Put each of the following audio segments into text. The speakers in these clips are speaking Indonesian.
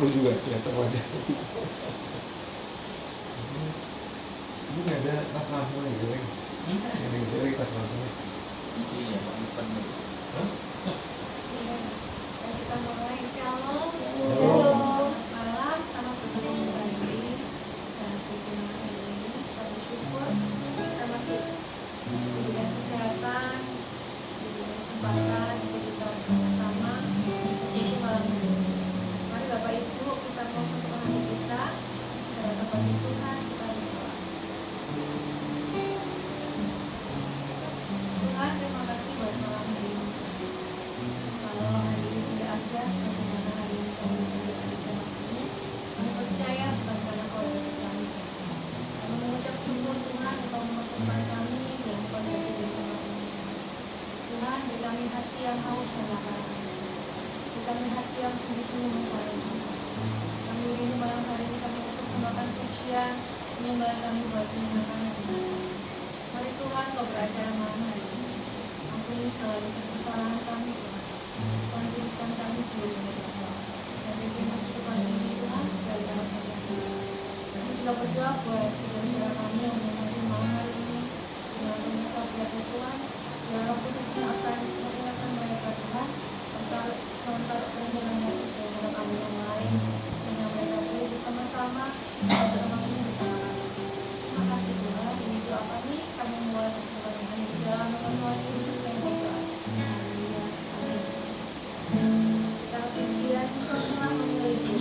malu juga kelihatan wajah. Ini nggak ada tas langsung gitu kan? Yang gitu lagi tas langsung. Iya, bukan. Kita mulai, Shalom. Shalom. Malam, selamat bertemu kembali. Dan syukur hari ini kita bersyukur kita masih diberikan kesehatan, diberikan kesempatan untuk kita bersama-sama di malam ini. Mari Bapak Ibu, kita mau satu hati kita datang bagi Tuhan, kita berdoa. Tuhan, terima kasih buat malam hari ini. Kalau hari ini tidak ada sebagaimana hari ini selalu terjadi di dalam ini, kami percaya bukan karena kau dari kami. Kami mengucap syukur Tuhan Engkau mempertemukan kami dalam kondisi dari tempat ini. Tuhan, beri kami hati yang haus dan lapar. Beri kami hati yang sungguh-sungguh mencari Engkau. Kami rindu malam hari ini kami mempersembahkan pujian, penyembahan kami buat menyenangkan hati kami. Mari Tuhan Kau beracara malam hari ini. Ampuni segala dosa kesalahan kami Tuhan. Tuhan kami sebelumnya Tuhan. Dan bikin masuk ke pagi ini Tuhan dari dalam saja. Kami juga berdoa buat saudara-saudara kami yang menghadiri malam hari ini. Dengan penyerta pihak Tuhan, biar Roh Kudus akan mengingatkan mereka Tuhan tentang perlindungan hati saudara kami yang lain, sehingga mereka boleh bersama-sama bersama ini bersama kami. Terima kasih Tuhan. Ini doa kami mulai bersama dengan di dalam nama Tuhan Yesus yang berdoa. Haleluya. Amin. Kita pujian Tuhan telah memiliki.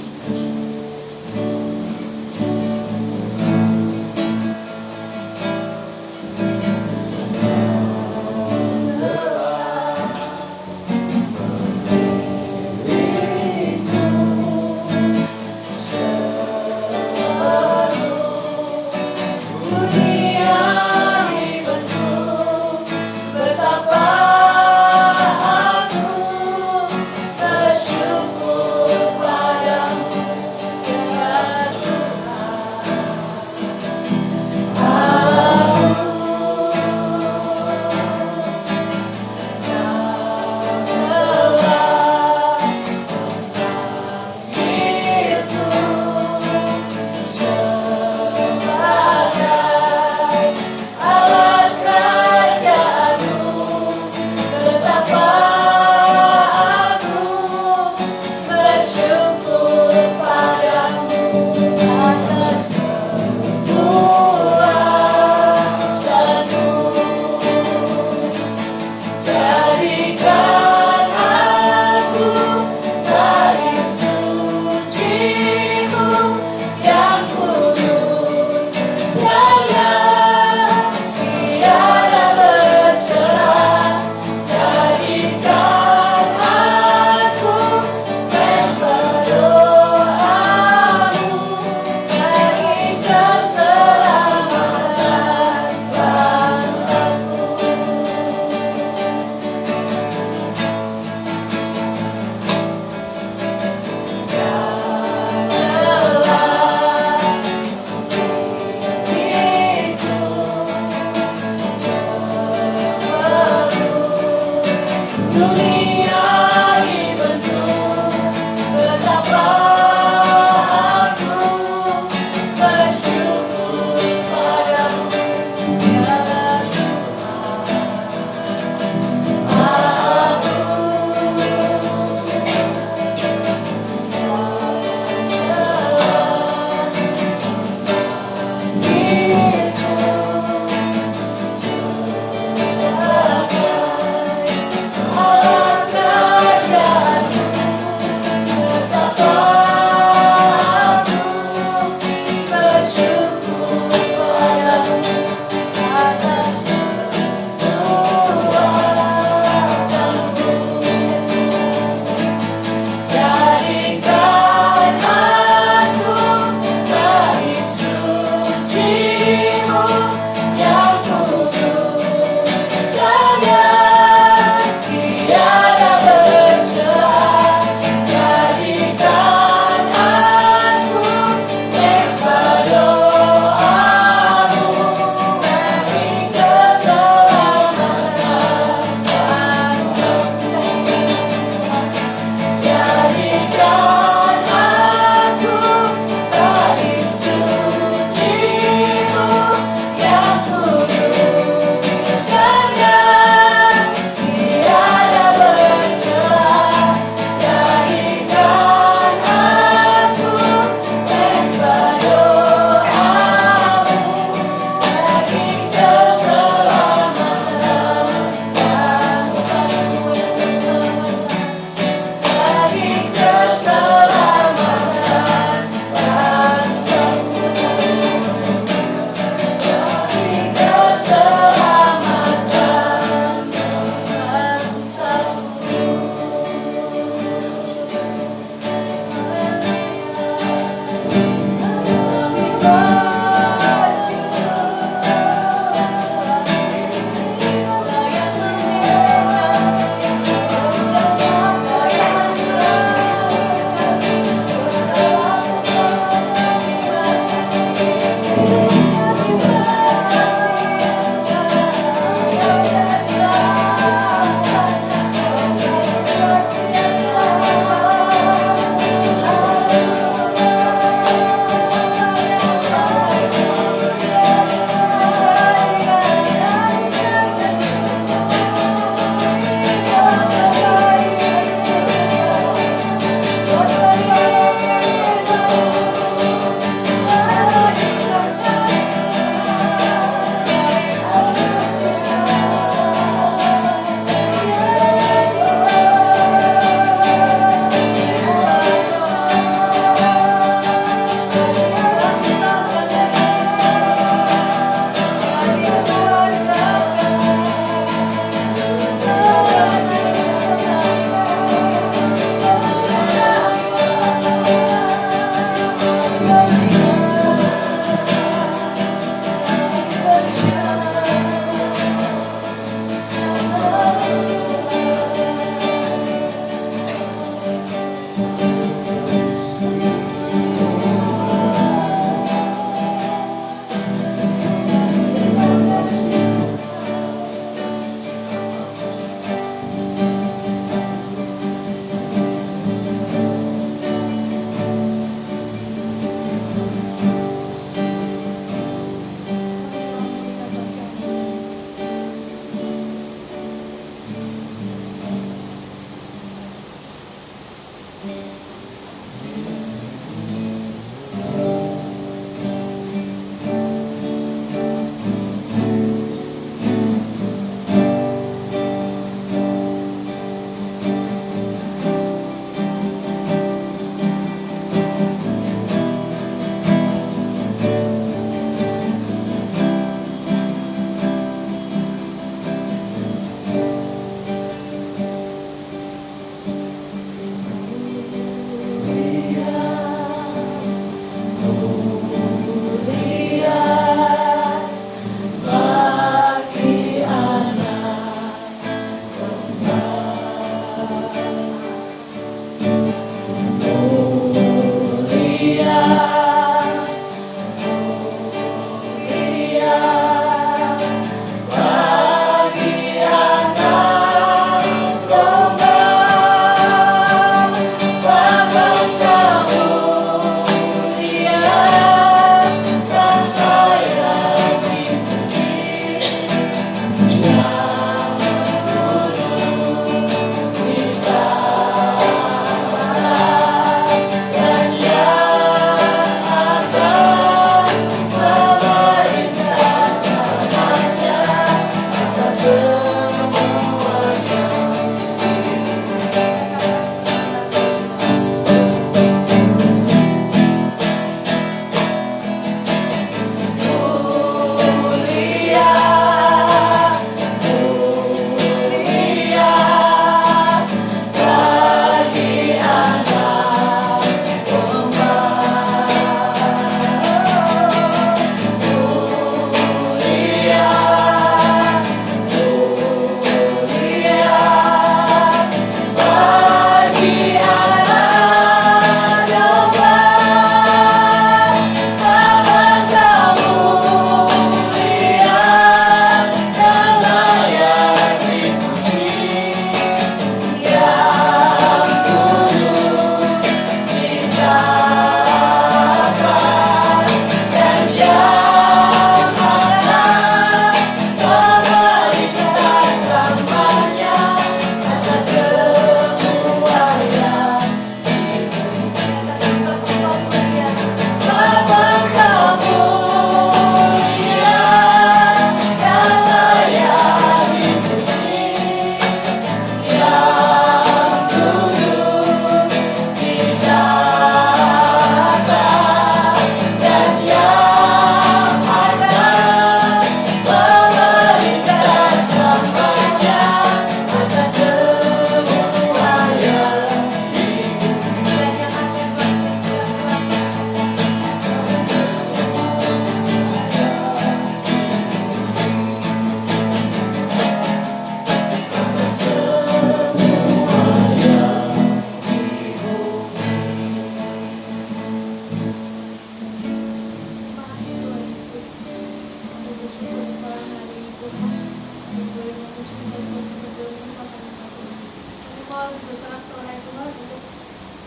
puji dan betul-betul melupakan apapun. Kami mohon bersorak-sorai Tuhan untuk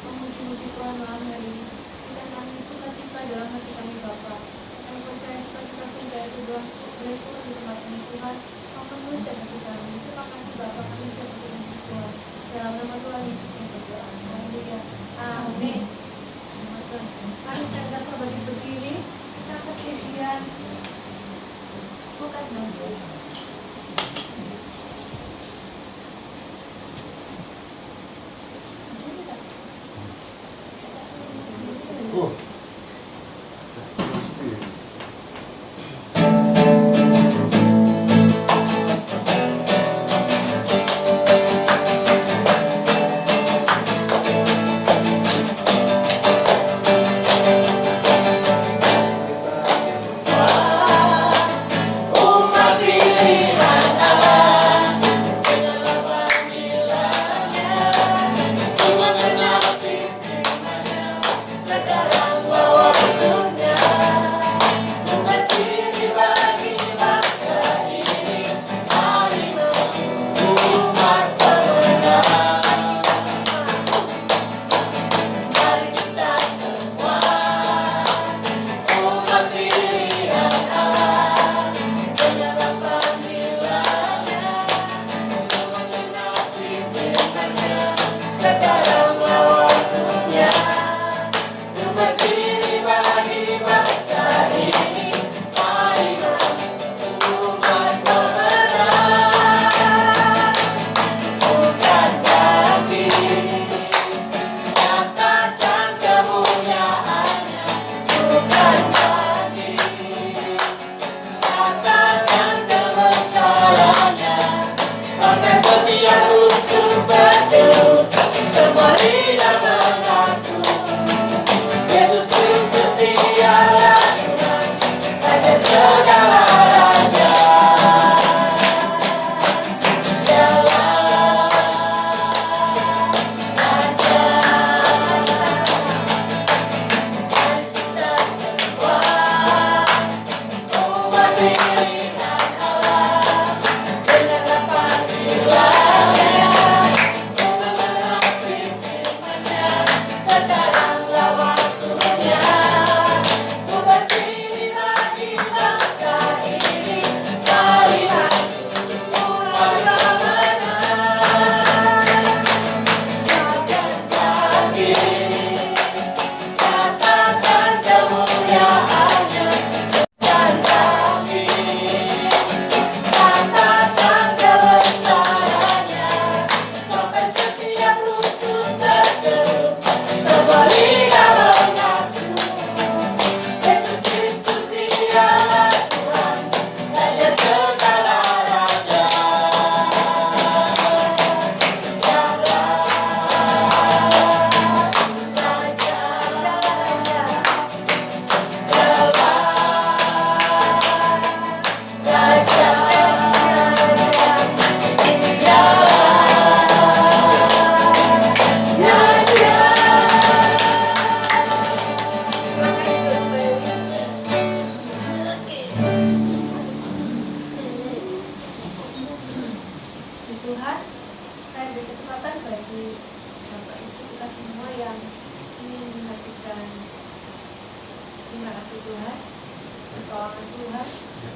memuji-muji Tuhan malam hari ini. Kita kami sukacita dalam hati kami Bapa. Kami percaya sukacita surga itu Tuhan boleh turun di tempat ini Tuhan. Kau penuh dan hati kami. Terima kasih Bapa, kami siap untuk memuji Tuhan. Dalam nama Tuhan Yesus kami berdoa. Haleluya. Amin. Mari saya minta sahabat berdiri. Kita akan pujian bukan mampu. Oh.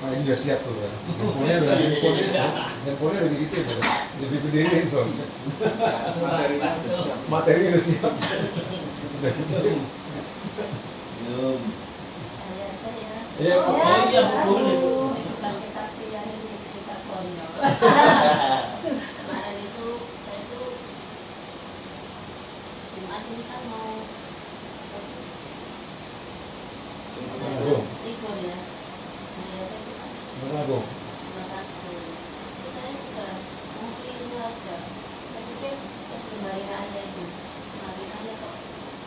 Ini udah siap tuh kan. Handphonenya udah gitu ya, lebih gedein soalnya. Materi udah siap. Udah gitu. Saya aja ya. Iya, Oh iya, boleh. Itu bukan kesaksian, ini cerita konyol. Kemarin itu saya tuh Jumat ini kan mau ikut ya. Mana dong? Terus saya sudah mau keliru aja. Saya pikir sebelum hari raya itu, hari raya kok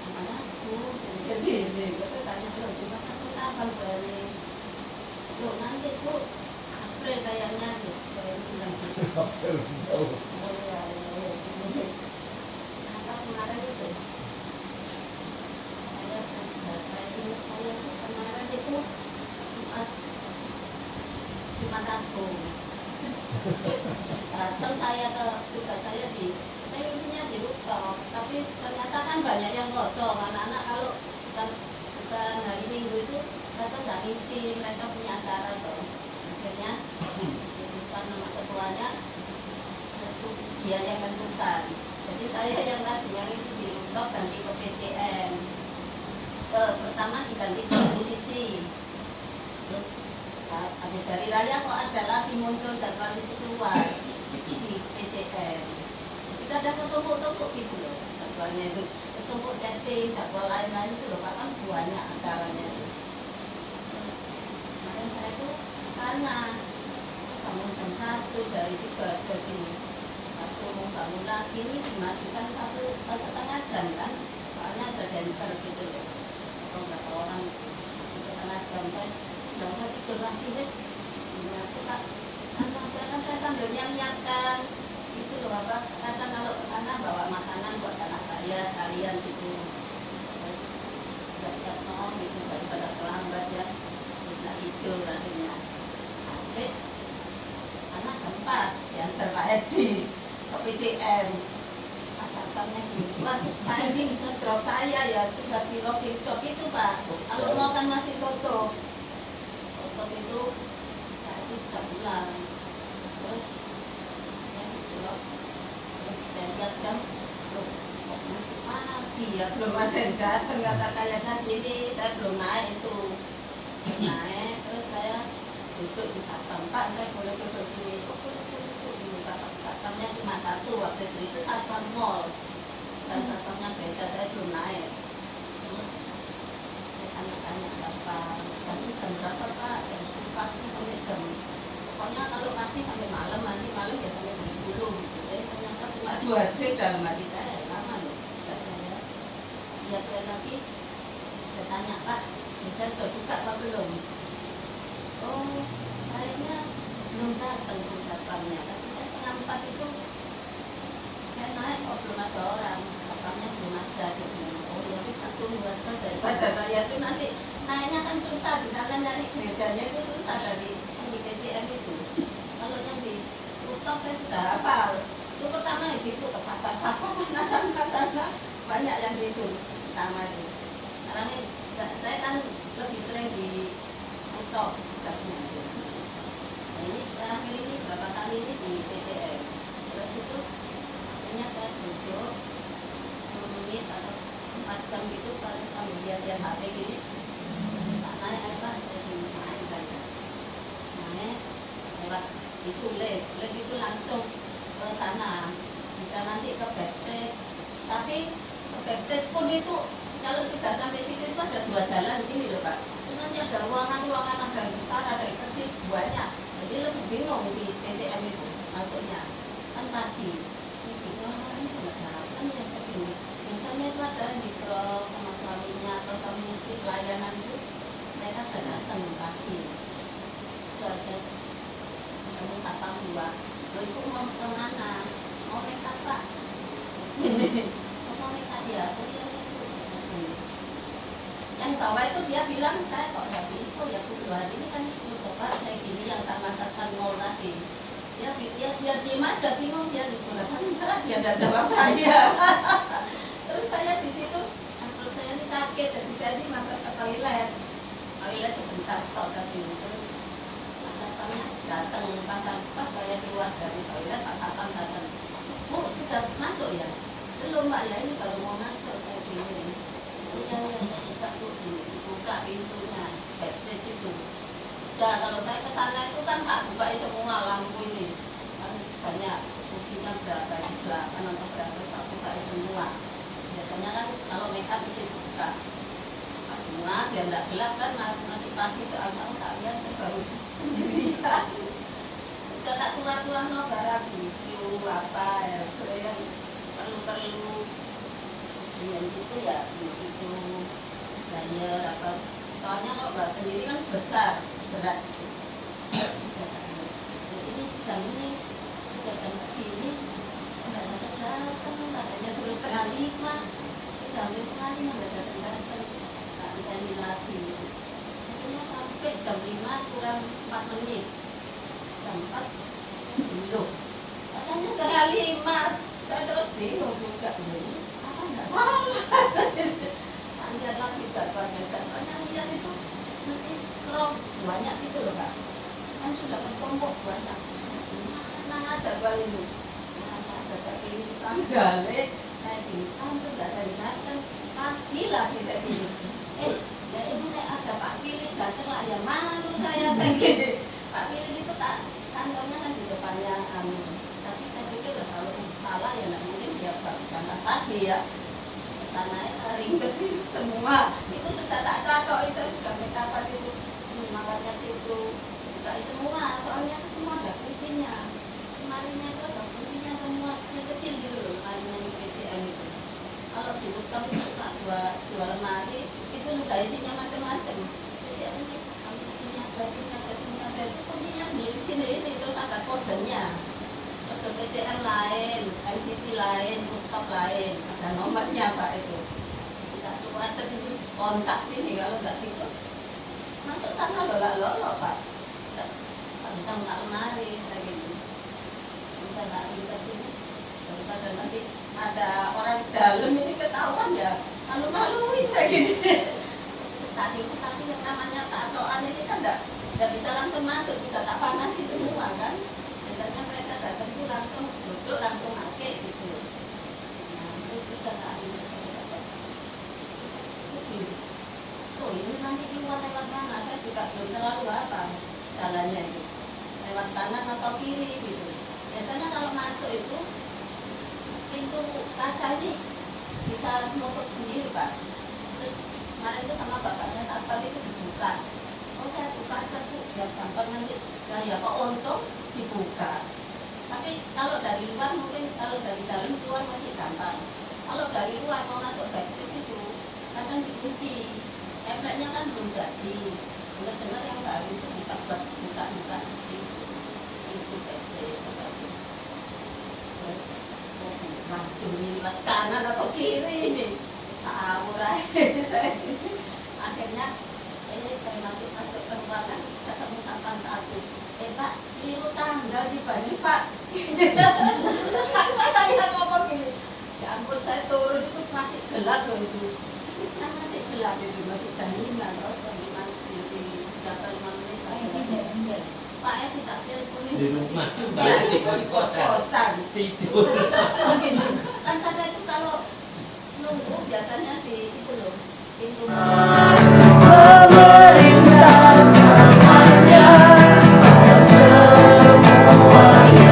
gimana aku? Saya pikir gini. Terus saya tanya kalau Jumat aku kapan balik? Loh nanti Bu April kayaknya gitu. Saya bilang gitu. April jauh. Oh iya, iya. Apa kemarin itu? Saya ingat saya tuh kemarin itu Jumat Agung. Datang saya ke tugas saya isinya di rooftop, tapi ternyata kan banyak yang kosong. Anak-anak kalau bukan hari Minggu itu datang nggak isi, mereka punya acara tuh. Akhirnya diputuskan sama ketuanya dia yang menentukan. Jadi saya yang tadinya ngisi di rooftop ganti ke PCM. Pertama diganti ke posisi. Terus habis hari raya kok ada lagi muncul jadwal itu keluar di PCM. Kita ada ketumpuk-tumpuk gitu loh jadwalnya itu, ketumpuk chatting, jadwal lain-lain itu loh, kan banyak acaranya itu. Terus kemarin saya tuh ke sana, saya bangun jam 1 dari Sidoarjo sini. Waktu mau bangun lagi ini dimajukan 1,5 jam kan, soalnya ada dancer gitu loh. Kalau berapa orang 1,5 jam saya tidur lagi wes. Aku tak kan saya sambil nyiapkan itu loh apa, kadang kalau ke sana bawa makanan buat anak saya sekalian gitu. Terus siap-siap nong gitu daripada terlambat ya. Terus nggak tidur akhirnya. Sampai sana jam 4 diantar Pak Edi ke PCM. Asalkannya gini, Pak Edi ngedrop saya ya sudah di login itu Pak. Kalau mau kan masih tutup. Tutup itu Pak Edi sudah pulang. Terus saya lihat jam, loh, kok masih pagi ya, belum ada yang datang, kata kayak tadi ini saya belum naik itu. Naik, terus saya duduk di satpam, Pak saya boleh duduk sini, oh boleh sini Pak, satpamnya cuma satu waktu itu satpam mall, dan satpamnya gereja saya belum naik. Saya tanya-tanya satpam, tadi jam berapa Pak, jam 4 sampai jam, pokoknya kalau pagi sampai malam, nanti malam ya sampai jam 10 gitu. Ternyata cuma 2 shift dalam hati saya, lama loh saya lihat lagi. Saya tanya Pak, meja sudah buka apa belum? Oh kayaknya belum datang tuh satpamnya, tapi saya 3:30 itu saya naik, oh belum ada orang, satpamnya belum ada gitu. Oh ya wis tak tunggu aja, daripada saya tuh nanti naiknya kan susah, di sana nyari gerejanya itu susah dari yang di PCM itu. Kalau yang di rooftop saya sudah hafal. Itu pertama gitu, ke sana banyak yang gitu pertama itu. Karena saya kan lebih sering di rooftop tugasnya itu. Nah, ini terakhir ini berapa kali ini di PCM. Terus itu akhirnya saya duduk 10 menit atau 4 jam gitu sambil lihat-lihat HP gini. Terus tak naik apa, saya naik saja. Naik lewat itu lift itu langsung ke sana, bisa nanti ke backstage. Tapi ke backstage pun itu kalau sudah sampai situ itu ada 2 jalan gini loh Pak. Terus nanti ada ruangan ada yang besar, ada yang kecil, banyak. Jadi lebih bingung di PCM itu masuknya. Kan pagi, ini bingung orang ini kenapa ya saya bingung. Biasanya itu ada yang di drop sama suaminya atau suami istri pelayanan itu, mereka sudah datang pagi. Sudah saya ketemu satpam 2. Lo itu mau kemana? Mau nekat Pak? Ini mau nekat ya? Oh iya itu. Yang bawah itu dia bilang saya kok tadi, oh ya Bu hari ini kan itu Pak saya gini yang sama satpam mall tadi. Dia diem aja bingung dia digunakan enggak dia tidak jawab saya. Terus saya di situ, perut saya ini sakit jadi saya ini mampir ke toilet sebentar kok tadi. Terus satpamnya datang pas saya keluar dari toilet, Pak satpam datang. Bu sudah masuk ya? Belum Mbak ya, ini baru mau masuk saya gini. Oh iya saya buka Bu, dibuka pintunya backstage itu. Udah kalau saya ke sana itu kan Pak buka semua lampu ini kan banyak kursinya berapa sebelah kan atau berapa Pak buka semua. Biasanya kan kalau makeup bisa buka semua biar nggak gelap kan, masih pagi soalnya kalian baru sendirian. Udah tak keluar no barang tisu apa ya spray yang perlu di situ ya di situ dryer apa, soalnya kalau beras sendiri kan besar berat. Ini jam ini sudah jam segini nggak datang, katanya suruh 4:30, sudah hampir 4:30 nggak datang. Ini lagi akhirnya sampai jam 5 kurang 4 menit, jam 4 Loh, katanya saya 5, saya terus bingung juga. Apa nggak salah? Lihat lagi jadwalnya lihat itu mesti scroll banyak gitu loh Kak. Kan sudah ketumpuk banyak. Mana jadwal ini? Mana jadwal ini tanggal? Saya bilang terus nggak ada yang datang. Pagi lagi saya bilang. Ya ibu nek ada Pak Philip datang lah ya malu saya gini. Pak Philip itu kantornya kan di depannya tapi saya pikir lah kalau salah ya nggak mungkin dia berangkat pagi ya. Tanahnya ringkes semua itu sudah tak catok, saya sudah minta apa itu makanya situ tak semua soalnya semua ada kuncinya lemarinya itu ada kuncinya semua kecil-kecil gitu loh lemarinya di PCM itu kalau dibuka itu tak dua lemari itu sudah isinya macam-macam PCM ini isinya ada itu kuncinya sendiri terus ada kodenya kode PCM lain, MCC lain, rooftop lain, ada nomornya Pak itu. Kita coba ada itu kontak sini kalau nggak gitu masuk sana loh Pak. Nggak bisa buka lemari kayak gitu. Kita nggak lintas sini. Daripada nanti ada orang dalam ini ketahuan ya malu-maluin saya gini. Tadi satu yang namanya tatoan ini kan nggak bisa langsung masuk, sudah tak panasi semua kan. Biasanya mereka datang itu langsung duduk, langsung pakai gitu. Nah, terus kita tak ini oh ini nanti keluar lewat mana? Saya juga belum terlalu apa jalannya itu. Lewat kanan atau kiri gitu. Biasanya kalau masuk itu pintu kaca ini bisa menutup sendiri Pak. Terus kemarin itu sama bapaknya satpam itu dibuka. Oh saya buka aja Bu, biar gampang nanti. Nah ya kok untung dibuka. Tapi kalau dari luar mungkin kalau dari dalam keluar masih gampang. Kalau dari luar mau masuk backstage itu kadang dikunci. Empleknya kan belum jadi. Benar-benar yang baru itu bisa buat buka-buka itu backstage seperti itu. Terus demi lewat kanan atau kiri ini sahur aja. Akhirnya saya masuk ke ruangan ketemu satpam satu. Pak, keliru tanggal di Bali Pak. Saya ngomong gini, ya ampun saya turun itu masih gelap loh itu. Kan masih gelap itu, masih jam 5 loh, jam 5 di 35 menit. Pak ya tidak teleponin di rumah, banyak di kos-kosan tidur. Kan saya itu kalau nunggu biasanya di itu loh, pintu. Pemerintah semuanya semuanya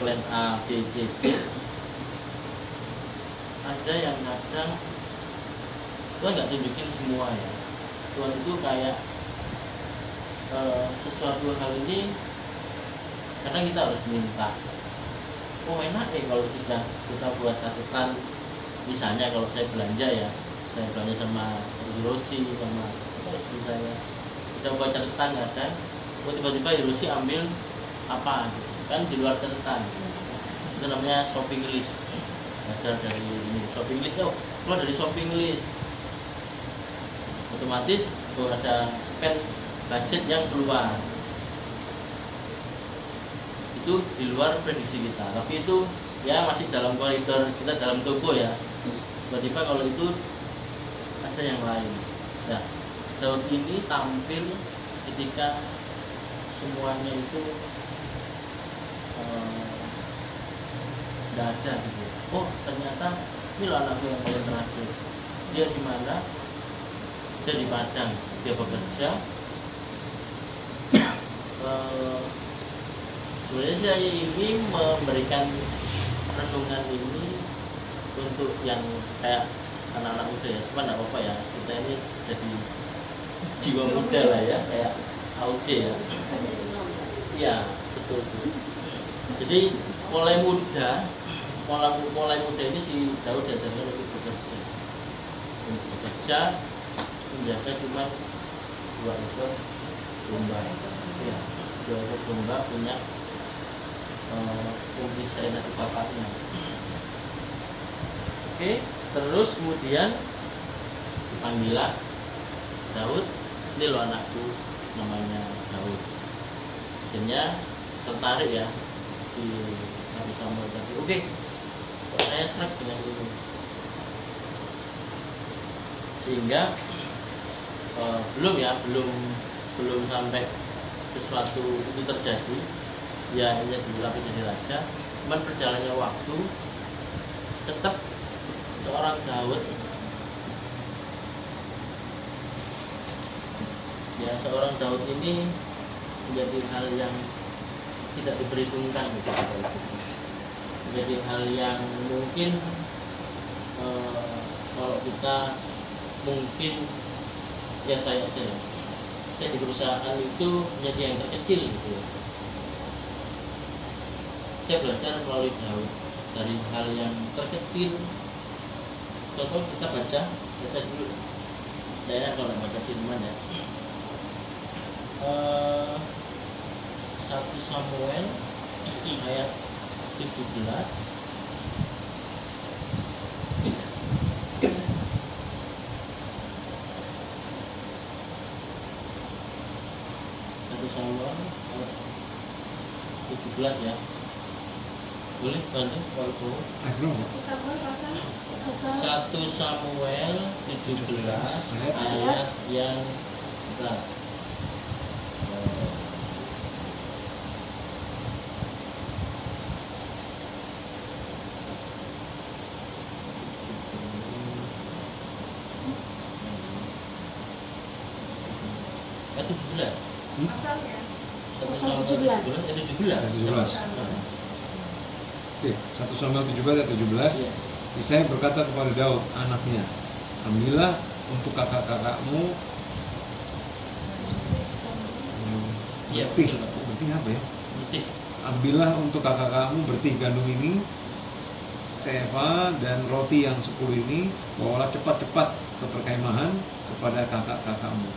plan A, B, C, D. Ada yang kadang Tuhan nggak tunjukin semua ya. Tuhan itu kayak sesuatu hal ini kadang kita harus minta. Oh enak kalau sudah kita buat catatan. Misalnya kalau saya belanja ya, saya belanja sama Hiroshi sama istri saya, kita buat catatan kadang, tiba-tiba Hiroshi ambil apa gitu. Kan di luar catatan, itu namanya shopping list. Belajar dari ini shopping list, keluar dari shopping list, otomatis tuh ada spend budget yang keluar, itu di luar prediksi kita, tapi itu ya masih dalam koridor kita dalam toko ya. Tiba-tiba kalau itu ada yang lain. Nah, Daud ini tampil ketika semuanya itu tidak ada gitu. Oh ternyata ini loh anakku yang paling terakhir. Dia di mana? Dia di Padang. Dia bekerja. Sebenarnya saya ingin memberikan renungan ini untuk yang kayak anak-anak muda ya, cuma nggak apa-apa ya, kita ini jadi jiwa muda lah ya, kayak Auge ya. Iya betul. Jadi mulai muda ini si Daud diajarkan untuk bekerja, menjaga cuma 2 ekor domba. Ya, 2 ekor domba punya saya dari bapaknya. Oke, terus kemudian dipanggillah Daud, ini loh anakku namanya Daud. Akhirnya tertarik ya di Nabi Samuel tadi. Oke, saya serak dengan ini. Sehingga belum sampai sesuatu itu terjadi, ya hanya dilatih jadi raja. Cuman perjalannya waktu tetap seorang Daud, ya seorang Daud ini menjadi hal yang tidak diperhitungkan gitu. Menjadi hal yang mungkin kalau kita mungkin ya saya di perusahaan itu menjadi yang terkecil gitu. Saya belajar melalui Daud dari hal yang terkecil. Contoh kita baca dulu. Saya kalau baca firman ya. 1 Samuel ayat 17. Samuel 17 ya. Boleh bantu waktu. 1 Samuel 17 ayat yang berapa? Ayat 17. Pasalnya 1 Samuel 17. Oke, 1 Samuel 17 ayat 17. Iya. Yesaya berkata kepada Daud anaknya, ambillah untuk kakak-kakakmu bertih. Bertih apa ya? Bertih. Ambillah untuk kakak-kakakmu bertih gandum ini, sefa dan roti yang 10 ini, bawalah cepat-cepat ke perkemahan kepada kakak-kakakmu.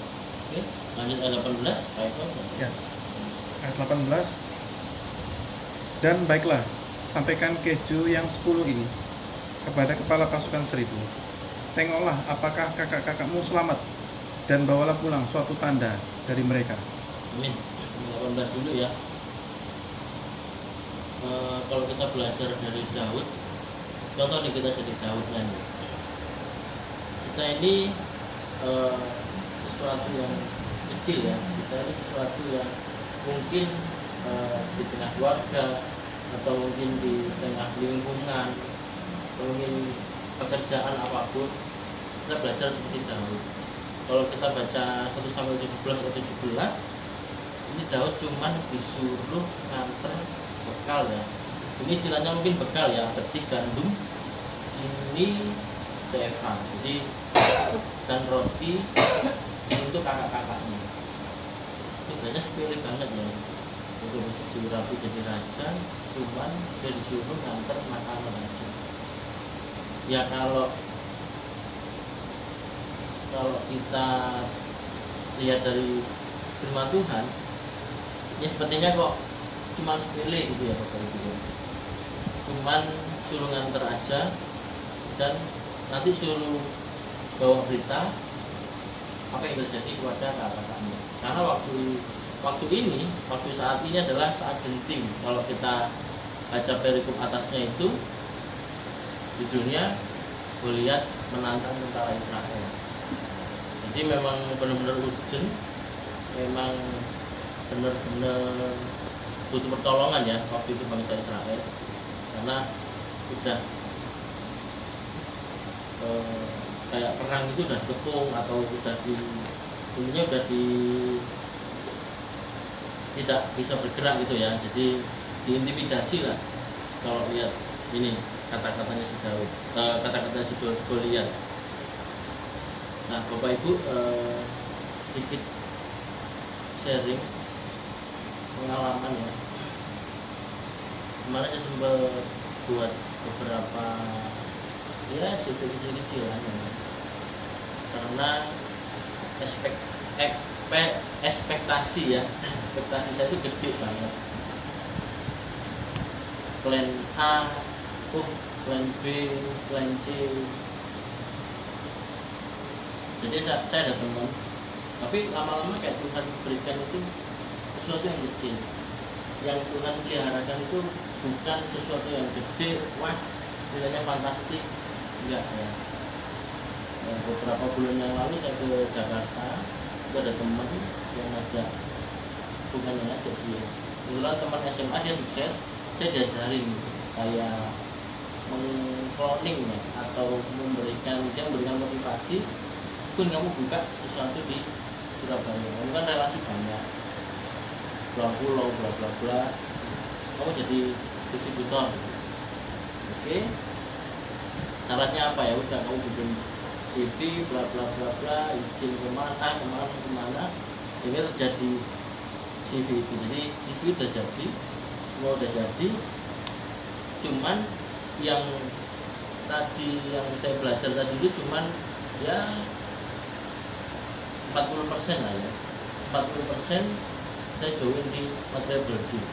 Oke, lanjut ayat 18. Ya. Ayat 18. Dan baiklah, sampaikan keju yang 10 ini kepada kepala pasukan 1000. Tengoklah apakah kakak-kakakmu selamat, dan bawalah pulang suatu tanda dari mereka. Amin. 18 dulu ya. Kalau kita belajar dari Daud, contoh nih kita dari Daud kan. Kita ini sesuatu yang kecil ya. Kita ini sesuatu yang mungkin di tengah keluarga atau mungkin di tengah lingkungan, mungkin pekerjaan apapun, kita belajar seperti Daud. Kalau kita baca 1 Samuel 17 atau 17, ini Daud cuman disuruh nganter bekal ya. Ini istilahnya mungkin bekal ya, berarti gandum, ini sefa, jadi dan roti untuk kakak-kakaknya. tugasnya sepele banget ya. Itu dirapi jadi raja, cuman dia disuruh nganter makanan aja. Ya kalau kita lihat dari firman Tuhan, ya sepertinya kok cuma sepele gitu ya Bapak Ibu. Cuman suruh nganter aja dan nanti suruh bawa berita apa yang terjadi kepada kakak-kakaknya. Karena waktu saat ini adalah saat genting. Kalau kita baca perikop atasnya itu, judulnya Goliat menantang tentara Israel. Jadi memang benar-benar urgent, memang benar-benar butuh pertolongan ya waktu itu bangsa Israel, karena udah kayak perang itu udah kepung atau udah tidak bisa bergerak gitu ya, jadi diintimidasi lah kalau lihat ini kata-katanya si Daud, kata-katanya si Goliat. Nah Bapak Ibu, sedikit sharing pengalaman ya. Kemarin saya sempat buat beberapa ya survei kecil-kecilan ya. Karena ekspektasi saya itu gede banget. Plan A, plan B, plan C. Jadi saya ada teman, tapi lama-lama kayak Tuhan berikan itu sesuatu yang kecil. Yang Tuhan peliharakan itu bukan sesuatu yang gede, wah nilainya fantastik, enggak ya. Beberapa bulan yang lalu saya ke Jakarta, itu ada teman yang ngajak, bukan yang ngajak sih ya, kebetulan teman SMA dia sukses, saya diajarin kayak meng-cloning ya, atau memberikan motivasi. Pun kamu buka sesuatu di Surabaya, kamu kan relasi banyak, pulau bla bla bla, kamu jadi distributor. Oke, syaratnya apa ya? Udah kamu bikin CV bla bla bla bla, izin kemana, sehingga terjadi CV itu. Jadi CV udah jadi, semua udah jadi, cuman yang tadi yang saya belajar tadi itu cuman ya 40% lah ya. 40% saya join di material building.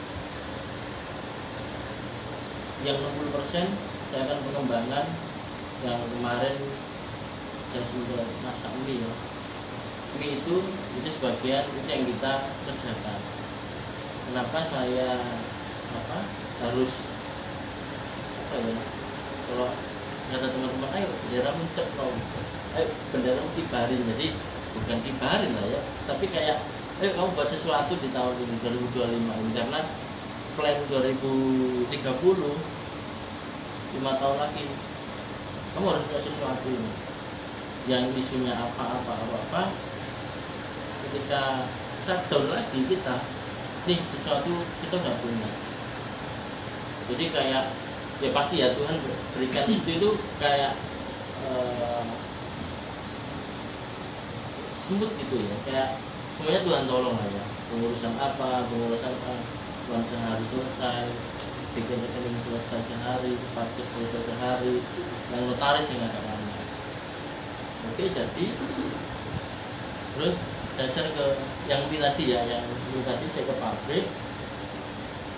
Yang 60% saya akan pengembangan yang kemarin saya sudah masak mie ya. Mie itu sebagian itu yang kita kerjakan. Kenapa saya harus kalau kata teman-teman, ayo bendera mencek loh, ayo bendera kibarin. Jadi bukan kibarin lah ya, tapi kayak ayo kamu buat sesuatu di tahun ini 2025 ini, karena plan 2030 5 tahun lagi kamu harus punya sesuatu ini yang isunya apa. Ketika shutdown lagi kita nih sesuatu kita nggak punya, jadi kayak ya pasti ya Tuhan berikan itu kayak smooth gitu ya, kayak semuanya Tuhan tolong lah ya, pengurusan Tuhan sehari selesai, bikin rekening selesai sehari, pajak selesai sehari, yang notaris yang nggak ada. Oke, jadi terus saya share ke yang ini tadi ya, yang ini tadi saya ke pabrik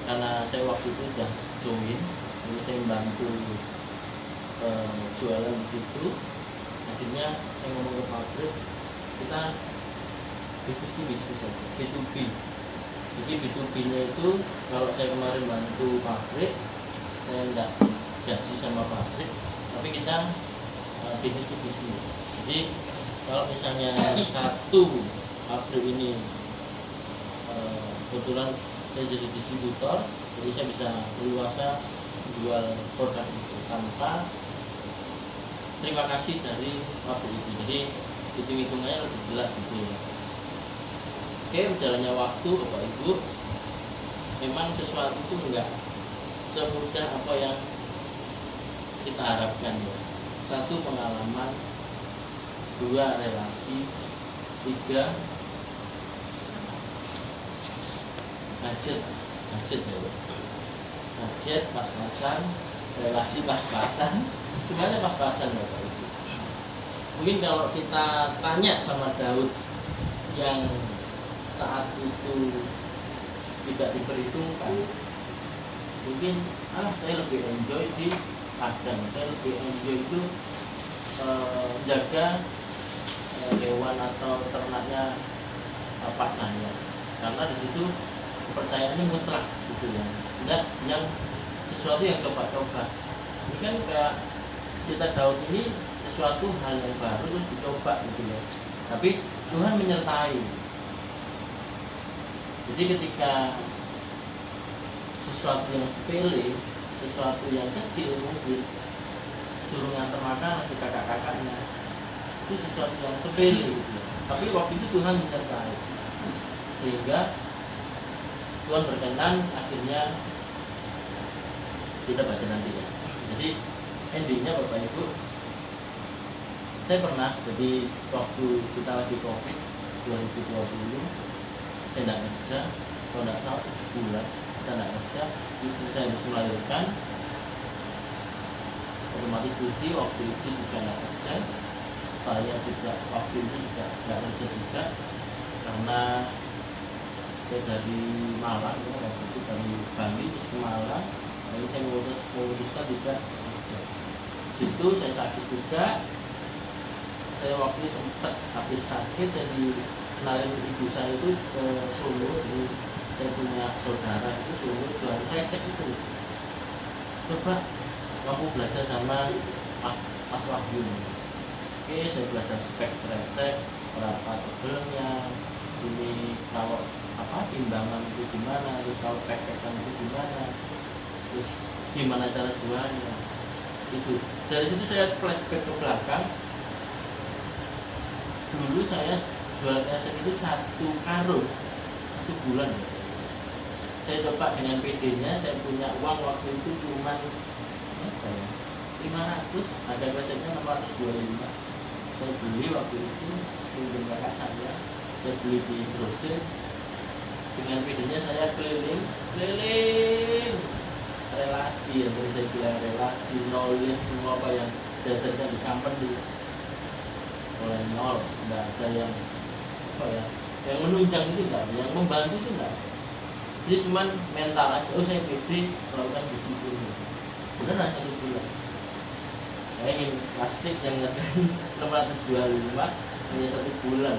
karena saya waktu itu udah join, jadi saya membantu jualan di situ. Akhirnya saya ngomong ke pabrik, kita bisnis to bisnis aja, B2B. Jadi B2B-nya itu kalau saya kemarin bantu pabrik, saya enggak gaji sama pabrik, tapi kita bisnis to bisnis. Jadi kalau misalnya satu pabrik ini kebetulan saya jadi distributor, jadi saya bisa leluasa jual produk itu tanpa terima kasih dari pabrik itu. Jadi hitung-hitungannya lebih jelas gitu ya. Oke, berjalannya waktu Bapak Ibu, memang sesuatu itu enggak semudah apa yang kita harapkan ya. 1 pengalaman, 2 relasi, 3 budget ya, budget pas-pasan, relasi pas-pasan, semuanya pas-pasan Bapak Ibu. Mungkin kalau kita tanya sama Daud yang saat itu tidak diperhitungkan, mungkin saya lebih enjoy di ladang, saya lebih enjoy itu jaga hewan atau ternaknya bapak saya, karena di situ kepercayaannya mutlak gitu ya, enggak yang sesuatu yang coba-coba. Ini kan kayak kita Daud ini sesuatu hal yang baru terus dicoba gitu ya, tapi Tuhan menyertai. Jadi ketika sesuatu yang sepele, sesuatu yang kecil mungkin suruh nganter makanan ke kakak-kakaknya, itu sesuatu yang sepele gitu ya. Tapi waktu itu Tuhan menyertai, sehingga Tuhan berkenan, akhirnya kita baca nanti ya. Jadi endingnya Bapak Ibu, saya pernah, jadi waktu kita lagi COVID 2020, saya tidak kerja, kalau tidak salah 7 bulan kita tidak kerja, istri saya harus melahirkan, otomatis cuti, waktu itu juga tidak kerja, saya juga waktu itu juga tidak kerja juga, karena saya dari Malang, ya, waktu itu dari Bali terus ke Malang, lalu saya memutuskan tidak kerja. Situ saya sakit juga, saya waktu itu sempat habis sakit, saya dikenalin ibu saya itu ke Solo. Jadi saya punya saudara itu Solo jualan resek itu, coba kamu belajar sama Mas Wahyu. Oke, saya belajar spek resek, berapa tebalnya, ini kalau timbangan itu gimana, terus kalau peketan itu gimana, terus gimana cara jualnya. Itu dari situ saya flashback ke belakang. Dulu saya jual resep itu 1 karung 1 bulan. Saya coba dengan PD-nya, saya punya uang waktu itu cuma 500, ada resepnya 625. Saya beli waktu itu pinjam kakak saya beli di grosir. Dengan PD-nya saya keliling relasi, yang tadi saya bilang relasi, knowledge, semua apa yang dasarnya di company mulai nol, nggak ada yang yang menunjang itu nggak ada, yang membantu itu nggak ada. Jadi cuman mental aja, saya pede melakukan bisnis ini, beneran 1 bulan. Saya ingin plastik yang ngerjain 625 hanya 1 bulan.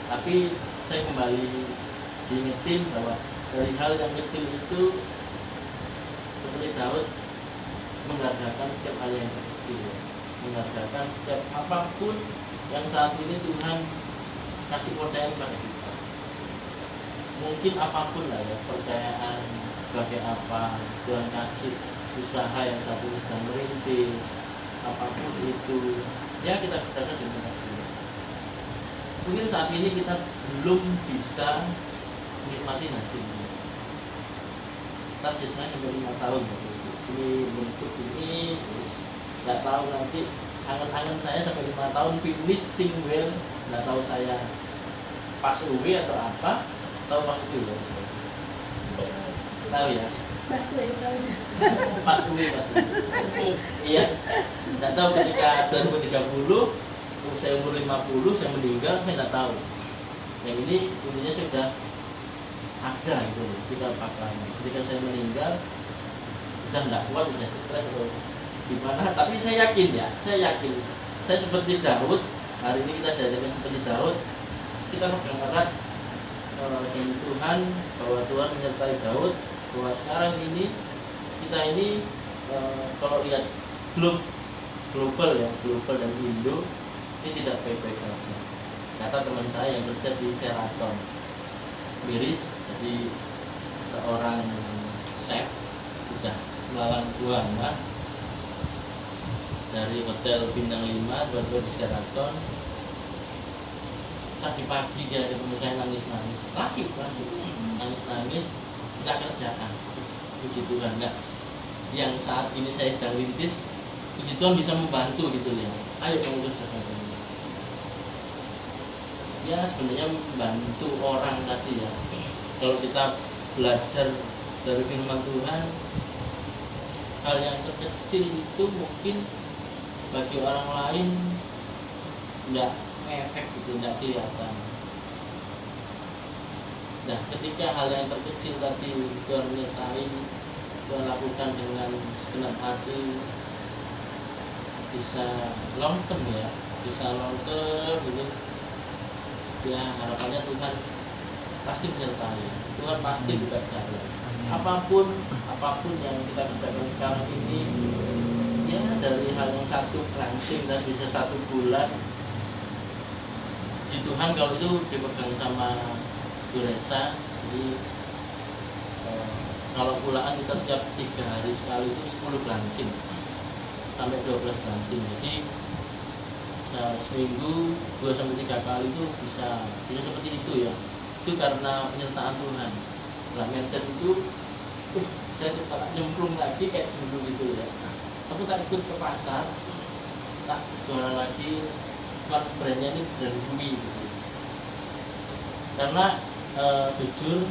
Tapi saya kembali diingetin bahwa dari hal yang kecil itu seperti Daud menghargakan setiap hal yang kecil, menghargakan setiap apapun yang saat ini Tuhan kasih kepercayaan pada kita. Mungkin apapun lah ya, percayaan sebagai apa Tuhan kasih, usaha yang saat ini sedang merintis, apapun itu ya kita kerjakan dengan Tuhan. Mungkin saat ini kita belum bisa menikmati hasilnya. Target saya sampai 5 tahun ini bentuk ini, nggak tahu nanti angan-angan saya sampai 5 tahun finishing well, nggak tahu saya pas UW atau apa, tahu pas UW tahu ya, pas UW iya, nggak tahu ketika 2030 saya umur 50, saya meninggal, saya nggak tahu. Yang ini intinya sudah ada itu jika pakai. Ketika saya meninggal, udah nggak kuat, bisa stres atau gimana. Tapi saya yakin, saya seperti Daud. Hari ini kita diajarkan seperti Daud. Kita pegang erat dengan Tuhan, bahwa Tuhan menyertai Daud. Bahwa sekarang ini kita ini kalau lihat global ya, global dan Indo, ini tidak baik-baik saja. Kata teman saya yang kerja di Sheraton miris, jadi seorang chef sudah melalang buana dari hotel bintang 5 tiba-tiba di Sheraton. Tadi pagi dia ketemu saya nangis-nangis, laki nangis-nangis, tidak kerjaan. Puji Tuhan, enggak. Yang saat ini saya sedang rintis, puji Tuhan bisa membantu gitu ya. Ayo kamu kerjakan ini. Ya sebenarnya membantu orang tadi ya, kalau kita belajar dari firman Tuhan, hal yang terkecil itu mungkin bagi orang lain nggak efek gitu, nggak kelihatan. Nah, ketika hal yang terkecil tadi Tuhan nyertai, Tuhan lakukan dengan segenap hati, bisa long term ya, bisa long term gitu. Ya harapannya Tuhan pasti menyertai, Tuhan pasti bekerja. Apapun yang kita kerjakan sekarang ini, ya dari hal yang satu langsing dan bisa 1 bulan, di Tuhan kalau itu dipegang sama Duresa. Jadi kalau pulaan kita tiap 3 hari sekali itu 10 langsing sampai 12 langsing. Jadi seminggu 2-3 kali itu bisa seperti itu ya. Itu karena penyertaan Tuhan. Nah, mindset itu saya tak nyemplung lagi kayak dulu gitu ya. Aku tak ikut ke pasar, tak jualan lagi, brandnya ini brand bumi gitu. Karena jujur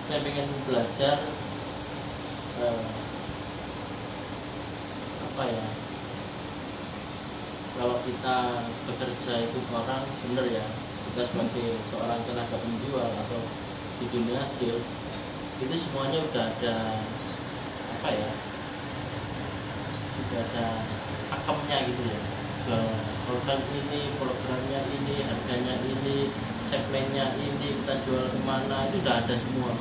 saya pengen belajar apa ya, kalau kita bekerja itu orang bener ya, kita sebagai seorang tenaga penjual atau di dunia sales itu semuanya udah ada apa ya, sudah ada pakemnya gitu ya. Jual produk ini, programnya ini, harganya ini, segmennya ini, kita jual kemana, itu udah ada semua.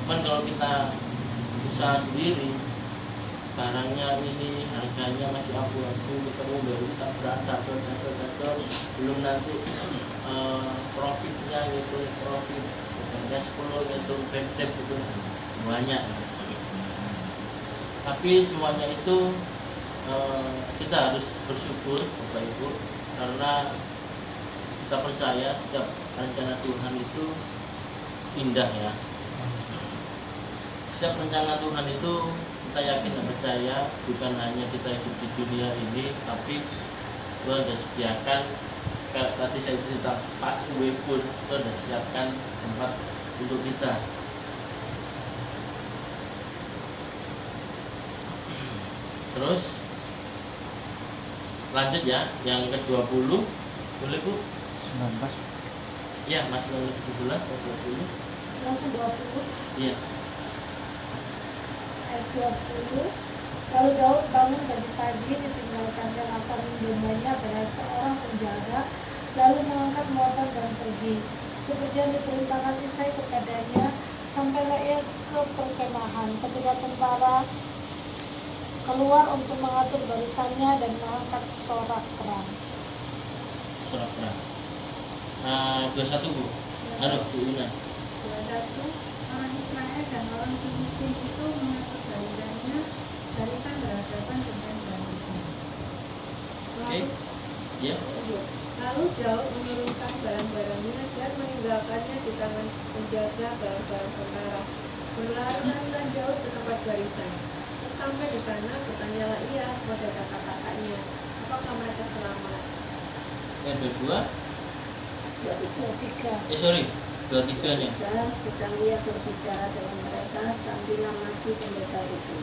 Cuman kalau kita usaha sendiri, barangnya ini, harganya masih abu-abu, ketemu baru kita berada, belum nanti profitnya gitu, profit cash flow gitu, debt gitu banyak. Tapi semuanya itu kita harus bersyukur Bapak Ibu, karena kita percaya setiap rencana Tuhan itu indah ya. Setiap rencana Tuhan itu kita yakin dan percaya, bukan hanya kita hidup di dunia ini, tapi Tuhan sudah sediakan, kayak tadi saya cerita pas gue pun Tuhan sudah siapkan tempat untuk kita. Terus lanjut ya, yang ke-20 boleh Bu? 19. Iya, masih lanjut 17 atau 20? Langsung 20. Iya. Ayat 20. Lalu Daud bangun pagi-pagi, ditinggalkannya latar domba-nya pada seorang penjaga, lalu mengangkat motor dan pergi. Seperti yang diperintahkan Isai kepadanya, sampailah ia ke perkemahan. Ketika tentara keluar untuk mengatur barisannya dan mengangkat sorak perang. Sorak perang. 21 Bu. Aduh, Bu Ina. 21. Orang Israel dan orang Filistin itu mengatur barisannya, barisan berhadapan dengan barisan. Oke. Iya. Lalu Daud menurunkan barang-barangnya dan meninggalkannya di tangan penjaga barang-barang tentara. Berlarilah Daud ke tempat barisan. Sampai di sana bertanyalah ia kepada kakak-kakaknya, apakah mereka selamat? Yang kedua. 23. Sorry, 23-nya. Dan sedang ia berbicara dengan mereka, tampillah maju pendekar itu,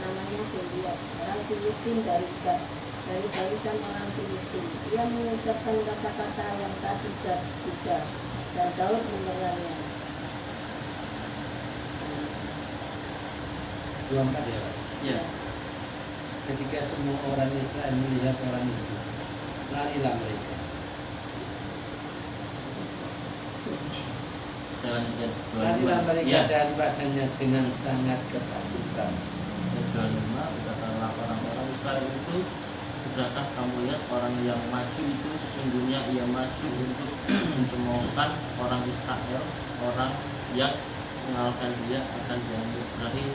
namanya Goliat, orang Filistin dari Gat, dari barisan orang Filistin. Ia mengucapkan kata-kata yang tak bijak juga, dan Daud mendengarnya. 24 ya Pak. Iya. Ketika semua orang Israel melihat orang itu, larilah mereka. Larilah mereka Iya. daripadanya dengan sangat ketakutan. 25 berkatalah orang-orang Israel itu, sudahkah kamu lihat orang yang maju itu sesungguhnya ia maju untuk mencemoohkan orang Israel, orang yang mengalahkan dia akan diambil dari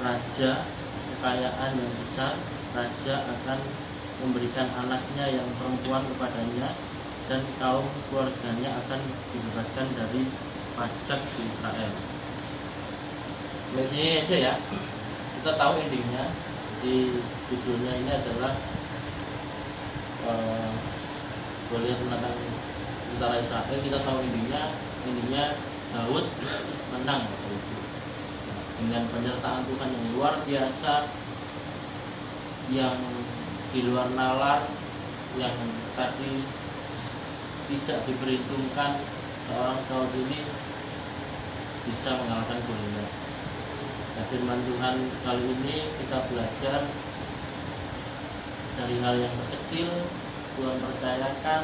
raja kekayaan yang besar, raja akan memberikan anaknya yang perempuan kepadanya, dan kaum keluarganya akan dibebaskan dari pajak di Israel. Di sini aja ya, kita tahu endingnya. Di judulnya ini adalah Goliat menantang tentara Israel. Kita tahu endingnya Daud menang Bapak Ibu. Dengan penyertaan Tuhan yang luar biasa, yang di luar nalar, yang tadi tidak diperhitungkan, seorang Daud ini bisa mengalahkan Goliat. Nah, firman Tuhan kali ini kita belajar dari hal yang kecil. Tuhan percayakan,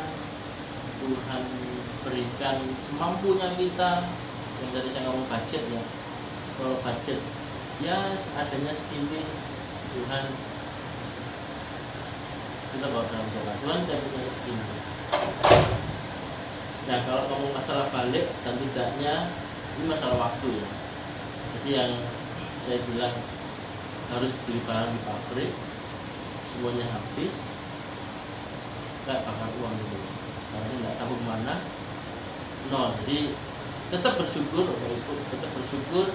Tuhan berikan semampunya kita. Yang tadi saya ngomong budget ya, kalau budget ya adanya segini, Tuhan kita bawa dalam doa, Tuhan saya punya segini. Nah, kalau ngomong masalah balik dan tidaknya, ini masalah waktu ya. Jadi yang saya bilang harus beli barang di pabrik, semuanya habis, nggak bakar uang gitu, karena nggak tahu mana, nol. Jadi tetap bersyukur Bapak Ibu, tetap bersyukur.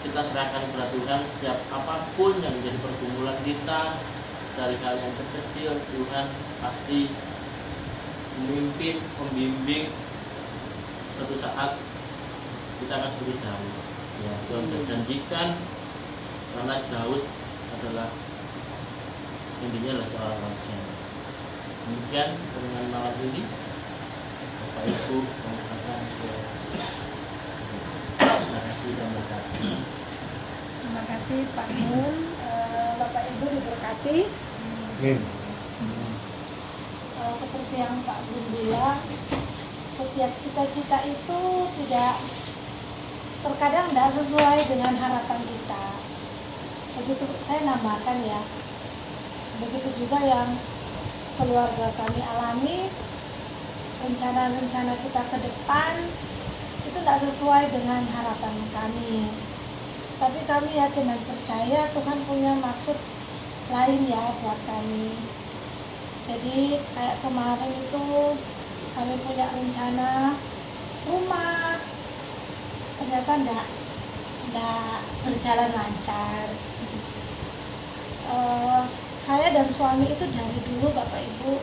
Kita serahkan kepada Tuhan setiap apapun yang menjadi pergumulan kita, dari hal yang terkecil, Tuhan pasti memimpin, membimbing. Suatu saat kita akan seperti Daud. Ya, Tuhan berjanjikan, karena Daud adalah intinya adalah seorang raja. Demikian dengan malam ini, Bapak Ibu mengatakan terima kasih dan berkati. Terima kasih Pak Nun, Bapak Ibu diberkati. Amin. Seperti yang Pak Nun bilang, setiap cita-cita itu terkadang tidak sesuai dengan harapan kita. Begitu saya nambahkan ya, begitu juga yang keluarga kami alami, rencana-rencana kita ke depan itu tidak sesuai dengan harapan kami. Tapi kami yakin dan percaya Tuhan punya maksud lain ya buat kami. Jadi kayak kemarin itu kami punya rencana rumah, ternyata tidak berjalan lancar. Saya dan suami itu dari dulu Bapak Ibu,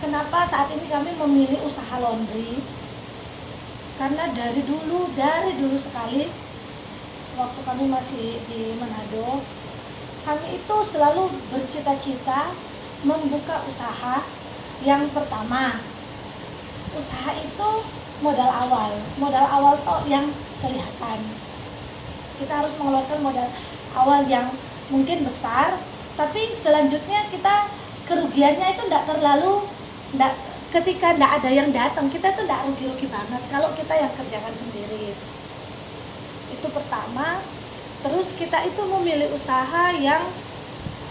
kenapa saat ini kami memilih usaha laundry? Karena dari dulu sekali, waktu kami masih di Manado, kami itu selalu bercita-cita membuka usaha. Yang pertama, usaha itu modal awal yang kelihatan. Kita harus mengeluarkan modal awal yang mungkin besar, tapi selanjutnya kita kerugiannya itu ketika tidak ada yang datang, kita tuh tidak rugi-rugi banget kalau kita yang kerjakan sendiri. Itu pertama. Terus kita itu memilih usaha yang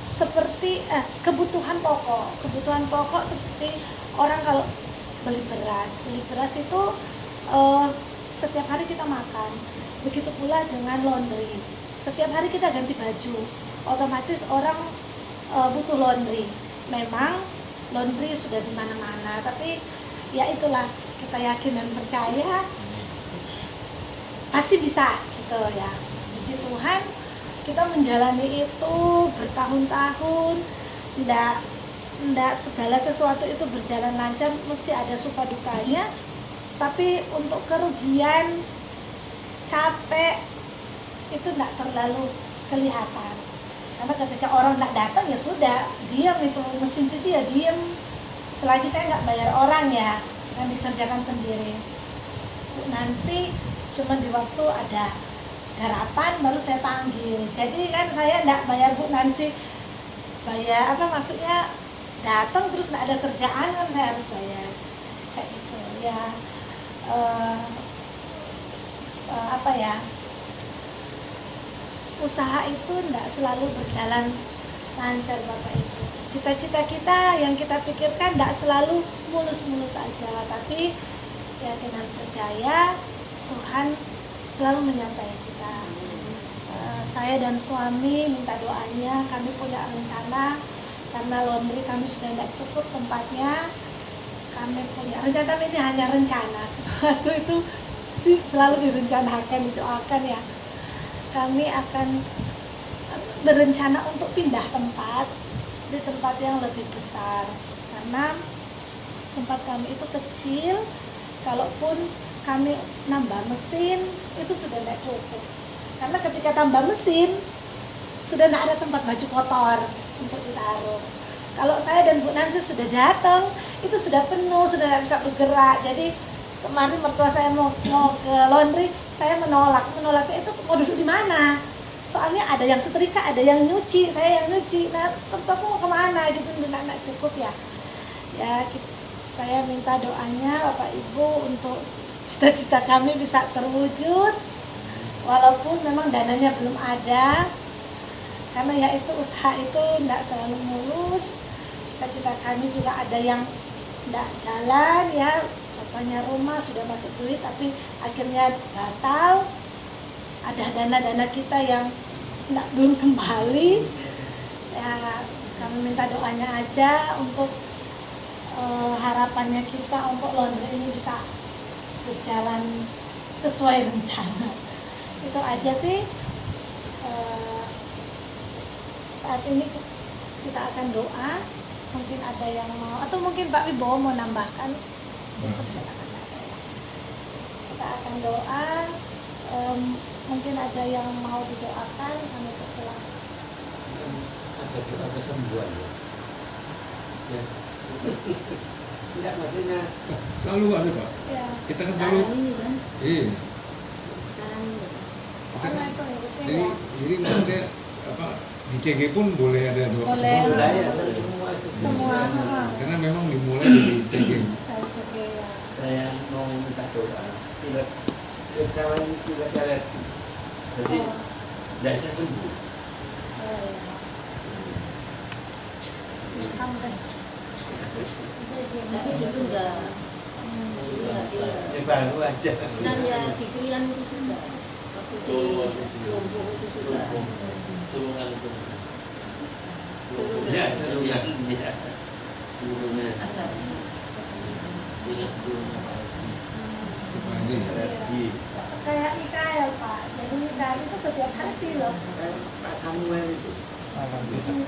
seperti kebutuhan pokok seperti orang kalau beli beras itu setiap hari kita makan. Begitu pula dengan laundry, setiap hari kita ganti baju, otomatis orang butuh laundry. Memang laundry sudah di mana-mana, tapi ya itulah, kita yakin dan percaya pasti bisa gitu ya. Puji Tuhan, kita menjalani itu bertahun-tahun, ndak segala sesuatu itu berjalan lancar, mesti ada suka dukanya. Tapi untuk kerugian, capek itu ndak terlalu kelihatan. Karena ketika orang nggak datang ya sudah, diam itu mesin cuci ya diam. Selagi saya nggak bayar orang ya, yang dikerjakan sendiri. Bu Nancy cuma di waktu ada garapan baru saya panggil. Jadi kan saya nggak bayar Bu Nancy, bayar maksudnya datang terus nggak ada kerjaan kan saya harus bayar kayak gitu ya. Usaha itu nggak selalu berjalan lancar Bapak Ibu. Cita-cita kita yang kita pikirkan nggak selalu mulus-mulus aja, tapi yakin dan percaya Tuhan selalu menyertai kita. Saya dan suami minta doanya, kami punya rencana karena laundry kami sudah tidak cukup tempatnya. Kami punya rencana, tapi ini hanya rencana, sesuatu itu selalu direncanakan, didoakan ya. Kami akan berencana untuk pindah tempat di tempat yang lebih besar, karena tempat kami itu kecil kalaupun kami nambah mesin itu sudah tidak cukup, karena ketika tambah mesin sudah tidak ada tempat baju kotor untuk ditaruh. Kalau saya dan Bu Nancy sudah datang itu sudah penuh, sudah tidak bisa bergerak. Jadi kemarin mertua saya mau ke laundry, saya menolaknya itu mau duduk di mana? Soalnya ada yang setrika, ada yang nyuci, saya yang nyuci. Nah, aku mau kemana gitu, tidak cukup ya. Ya, saya minta doanya Bapak Ibu untuk cita-cita kami bisa terwujud, walaupun memang dananya belum ada, karena ya itu usaha itu tidak selalu mulus. Cita-cita kami juga ada yang tidak jalan ya, contohnya rumah sudah masuk duit tapi akhirnya batal. Ada dana-dana kita yang belum kembali ya, kami minta doanya aja untuk harapannya kita untuk laundry ini bisa berjalan sesuai rencana. Itu aja sih. Saat ini kita akan doa. Mungkin ada yang mau, atau mungkin Pak Wibowo mau nambahkan, persilakan. Kita akan doa. Mungkin ada yang mau didoakan, kami persilakan. Ada doa kesembuhan ya. Tidak, maksudnya Selalu ada Pak. Ya. Kita kan selalu. Sekarang ini kan, Iya. sekarang ini. Kita Karena kan, itu ngikutin jadi ya. jadi maksudnya apa, di CG pun boleh ada doa Boleh. kesembuhan. Udah ya, semua itu. Semua. Karena memang dimulai dari CG. Oke ya. Saya mau minta doa. Tidak saya ini tidak alergi. Jadi Oh. tidak bisa sembuh. Oh, ya. Ya, sampai. Saya dulu enggak. Ya baru aja. Kan ya di Krian itu sudah. Waktu di Lombok itu sudah. Sulungan itu. Ya, seluruhnya. Seluruhnya. Asal. Ingat dulunya Pak. Nah, ini Alergi. Kayak Mikael Pak, jadi Mikael itu setiap hari pilek. Pak Samuel itu.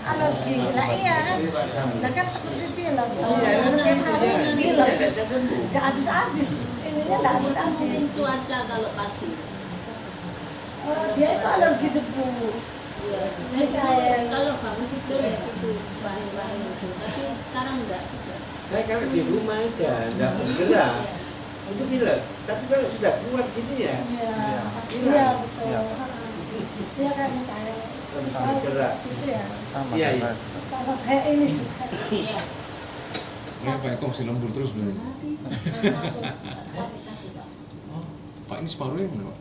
Alergi, lah iya kan? Pak Samuel. Lah kan seperti pilek, Iya, setiap hari pilek. Tidak bisa sembuh. Gak habis-habis, ininya gak habis-habis. Mungkin cuaca kalau pagi. Oh, dia itu alergi debu. Ya, saya Mikael. kalau bangun tidur ya itu bahan-bahan muncul. Tapi sekarang enggak sudah. Saya kalau di rumah aja, tidak bergerak. Itu pilek. Tapi kalau sudah keluar gini ya, Iya, pasti iya hilang. betul. Iya. Iya kan Mikael. Kalau bisa bergerak. Gitu ya, Sama Iya, kayak iya. saya. sama kayak ini juga. Iya. ya Pak Eko masih lembur terus berarti. Sakit, Pak. Pak ini separuhnya mana Pak?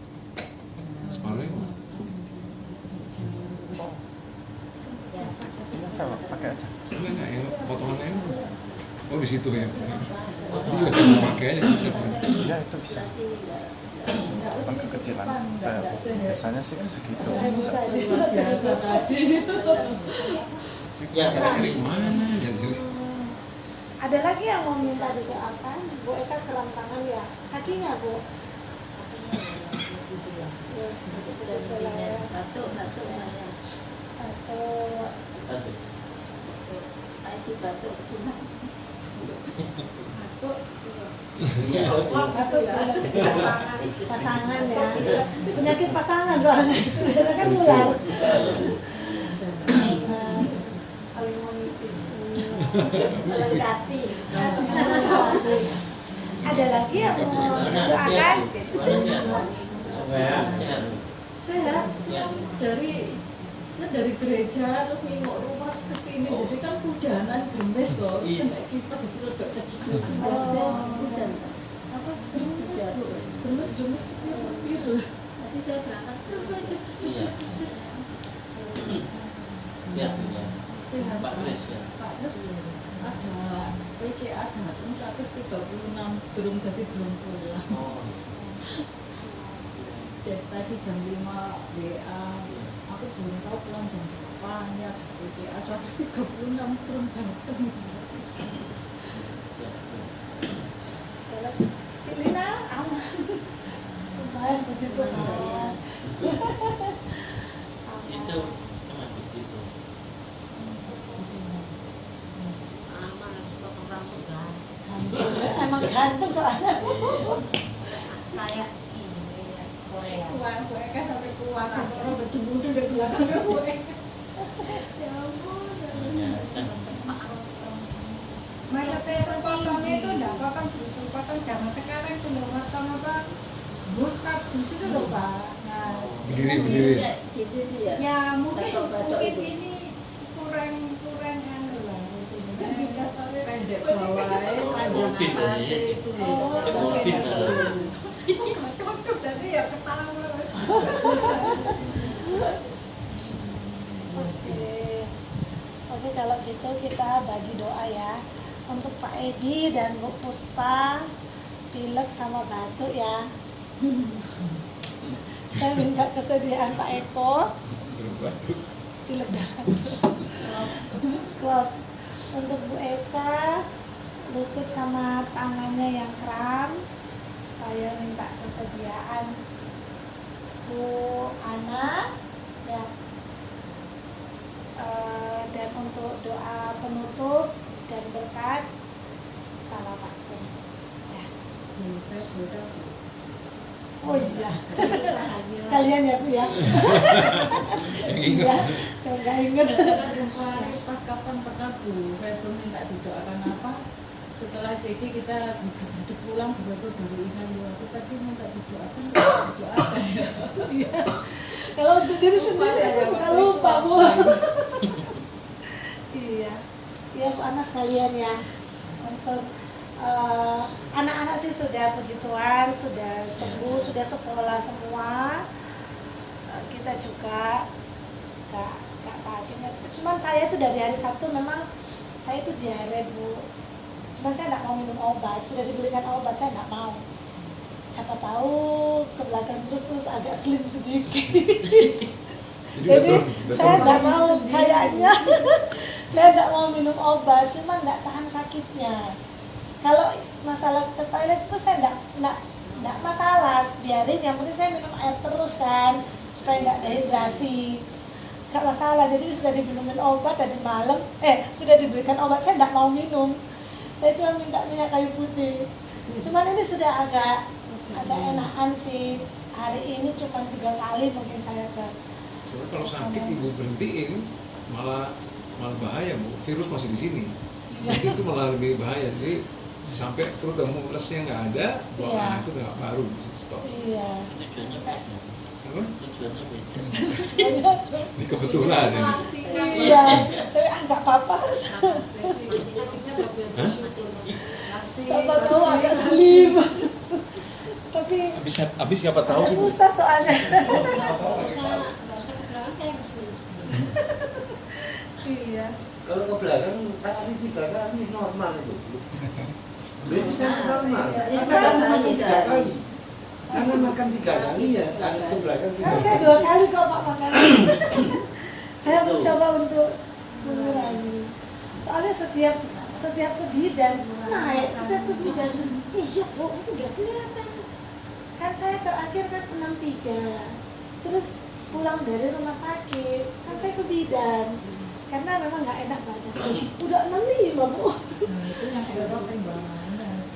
Separuhnya mana? Ya. Coba pakai aja. Enggak, yang potongannya ini. Oh di situ ya. Ini juga saya mau pakai aja bisa Pak. Iya itu bisa. Sebelah sini enggak. Kan kekecilan. Saya biasanya sih segitu Saya bisa. buka dia. Biasa tadi. Ya, Dari mana? Jadi Ada lagi yang mau minta didoakan? Bu Eka keram tangan ya, kakinya Bu. Ya, Sudah begini. Batuk saya. atau Tadi batuk gimana? Iya. atau pasangan ya, penyakit pasangan soalnya, biasanya kan nular. Saling mengisi. Melengkapi. Ada lagi yang mau didoakan? Mana sehat? Ya. Sehat. Sehat, cuma dari gereja terus nengok rumah terus ke sini, jadi kan hujanan gemes loh, terus kena kipas jadi rada cecil Hujan. apa gemes tuh, gemes gitu. Tadi saya berangkat. Iya. Sehat ya. Sehat Pak Kris ya. Pak, terus ada PCA datang 136 durung tadi belum pulang. Oh. Cek tadi jam 5 WA, aku belum tahu pulang jam berapa, ya PCA 136 turun datang. Kalau Cilina aman, lumayan puji Tuhan. Itu emang begitu. Aman harus potong rambut kan. Emang ganteng soalnya. Kayak ini Korea. Kuat, Bu Eka sampai kuat. Orang berjemur di belakangnya Bu Eka. Ya ampun. Maksudnya potongnya itu enggak potong gitu, potong zaman sekarang itu loh, potong apa? Bus itu loh Pak. Nah, Berdiri. Gitu itu ya. ya mungkin Batok-batok itu. ini kurang anu lah. Pendek bawahnya, panjang atasnya itu. Cocok jadi ya ketawa. Oke, kalau gitu kita bagi doa ya untuk Pak Edi dan Bu Puspa, pilek sama batuk ya. Saya minta kesediaan Pak Eko, pilek dan batuk. Klop. Untuk Bu Eka, lutut sama tangannya yang kram. Saya minta kesediaan Bu Ana ya. Dan untuk doa penutup dan berkat salah Pak ya. Oh iya, sekalian ya Bu ya. Iya, saya nggak ingat. Pas kapan pernah Bu Retno minta didoakan apa? Setelah JD kita duduk pulang betul baru ingat aku tadi minta didoakan ya. Iya. Kalau untuk diri sendiri aku suka lupa Bu. Iya, ya Bu Ana sekalian ya. Untuk anak-anak sih sudah puji Tuhan, sudah sembuh, sudah sekolah semua. Kita juga gak sakit. Cuman saya itu dari hari Sabtu memang saya itu diare Bu. Cuma saya nggak mau minum obat, sudah dibelikan obat saya nggak mau. Siapa tahu ke belakang terus agak slim sedikit. Jadi saya nggak mau kayaknya. Saya nggak mau minum obat, cuma nggak tahan sakitnya. Kalau masalah ke toilet itu saya nggak masalah, biarin. Yang penting saya minum air terus kan, supaya nggak dehidrasi. Nggak masalah. Jadi sudah dibelikan obat tadi malam, sudah diberikan obat saya nggak mau minum. Saya cuma minta minyak kayu putih. Cuman ini sudah agak enakan sih. Hari ini cuma 3 kali mungkin saya ke. Soalnya kalau sakit ibu berhentiin malah bahaya Bu. Virus masih di sini. Itu malah lebih bahaya. Jadi sampai terutama plusnya nggak ada, wah itu nggak baru bisa stop. Iya. Tujuannya beda. Apa? Tujuannya beda. Ini kebetulan ini. Iya. Saya nggak apa-apa. Siapa tahu agak slim. Tapi Abis siapa tahu agak sih Bu? susah soalnya. Nggak usah ke belakang kayak kesini. Iya. Kalau ke belakang kali 3 kali normal itu. Berarti kan normal. Iya. Kita kan makan 3 kali. Karena makan 3 kali ya, kalau ke belakang 3 Sekarang kali. saya 2 kali kok Pak makan. Saya mencoba untuk mengurangi. Soalnya setiap ke bidan naik, setiap ke bidan. Iya Bu, itu nggak kelihatan. Kan saya terakhir kan 63. Terus pulang dari rumah sakit, kan saya ke bidan. Karena memang nggak enak badan. Udah 65 Bu. Itu yang error timbangan.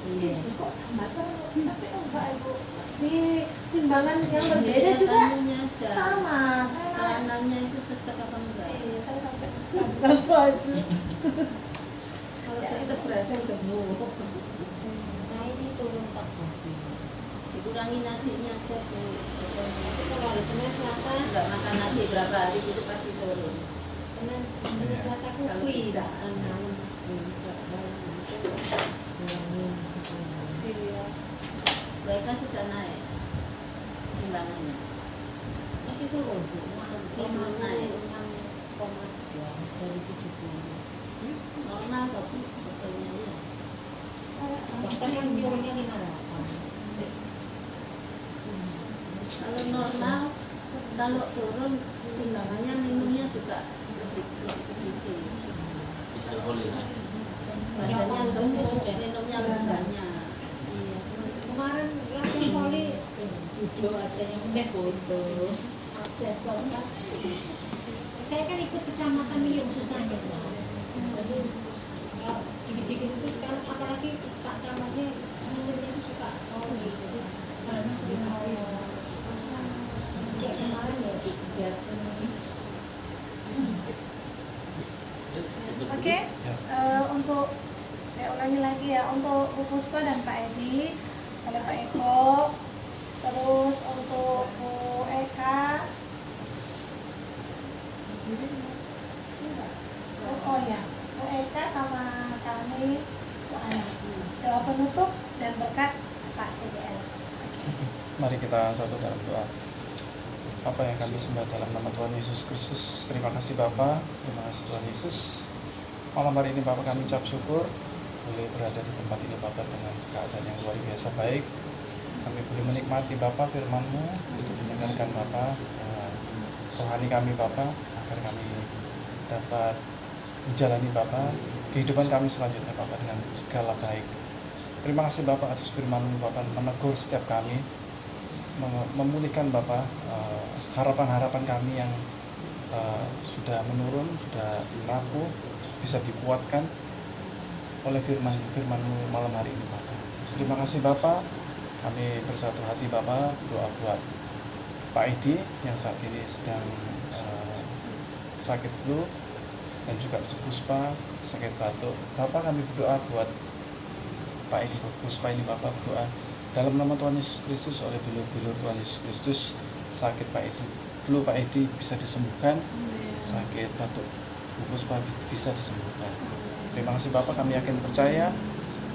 Iya. Kok tambah terus? Tapi enggak Ibu. Di timbangan yang berbeda juga sama. Saya naik. Celananya itu sesek apa enggak? Iya, saya sampai nggak bisa baju. Kalau saya seberasa gemuk. Saya ini turun 14 kilo. Dikurangi nasinya aja Bu. Itu kalau hari Senin Selasa nggak makan nasi berapa hari itu pasti turun. Senin Selasa aku free. Iya. Mereka sudah naik timbangannya. Masih turun Bu. Belum naik 6,2 dari 70. Normal kok Bu sebetulnya ya. Dokter kan nyuruhnya 58. Kalau normal, kalau turun timbangannya minumnya juga lebih sedikit. Bisa boleh lah. Badannya gemuk, minumnya lebih banyak. Iya. Kemarin latihan voli video aja yang penting foto. Akses lepas. Saya kan ikut kecamatan ini yang susahnya. Jadi dikit-dikit itu sekarang apalagi Pak Camatnya hasilnya itu Pak. Oh gitu. Karena sering hari kayak kemarin ya biar Oke, untuk saya ulangi lagi ya, untuk Bu Puspa dan Pak Edi, oleh Pak Eko, terus untuk Bu Eka, oh ya, Bu Eka sama kami, Bu Ana. Doa penutup dan berkat Pak CDL. Mari kita satu dalam doa. Apa yang kami sembah dalam nama Tuhan Yesus Kristus. Terima kasih Bapa, terima kasih Tuhan Yesus. Malam hari ini Bapak kami ucap syukur boleh berada di tempat ini Bapak dengan keadaan yang luar biasa baik. Kami boleh menikmati Bapak firman-Mu untuk mendengarkan Bapak rohani kami Bapak, agar kami dapat menjalani Bapak kehidupan kami selanjutnya Bapak dengan segala baik. Terima kasih Bapak atas firman-Mu Bapak, menegur setiap kami, memulihkan Bapak harapan-harapan kami yang sudah menurun, sudah rapuh, bisa dikuatkan oleh firman-Mu malam hari ini Bapak. Terima kasih Bapak, kami bersatu hati Bapak doa buat Pak Edi yang saat ini sedang sakit flu, dan juga Bu Puspa sakit batuk. Bapak kami berdoa buat Pak Edi, Bu Puspa ini Bapak berdoa dalam nama Tuhan Yesus Kristus, oleh bilur-bilur Tuhan Yesus Kristus, sakit Pak Edi, flu Pak Edi bisa disembuhkan, sakit batuk Bu Puspa bisa disembuhkan. Terima kasih Bapak, kami yakin percaya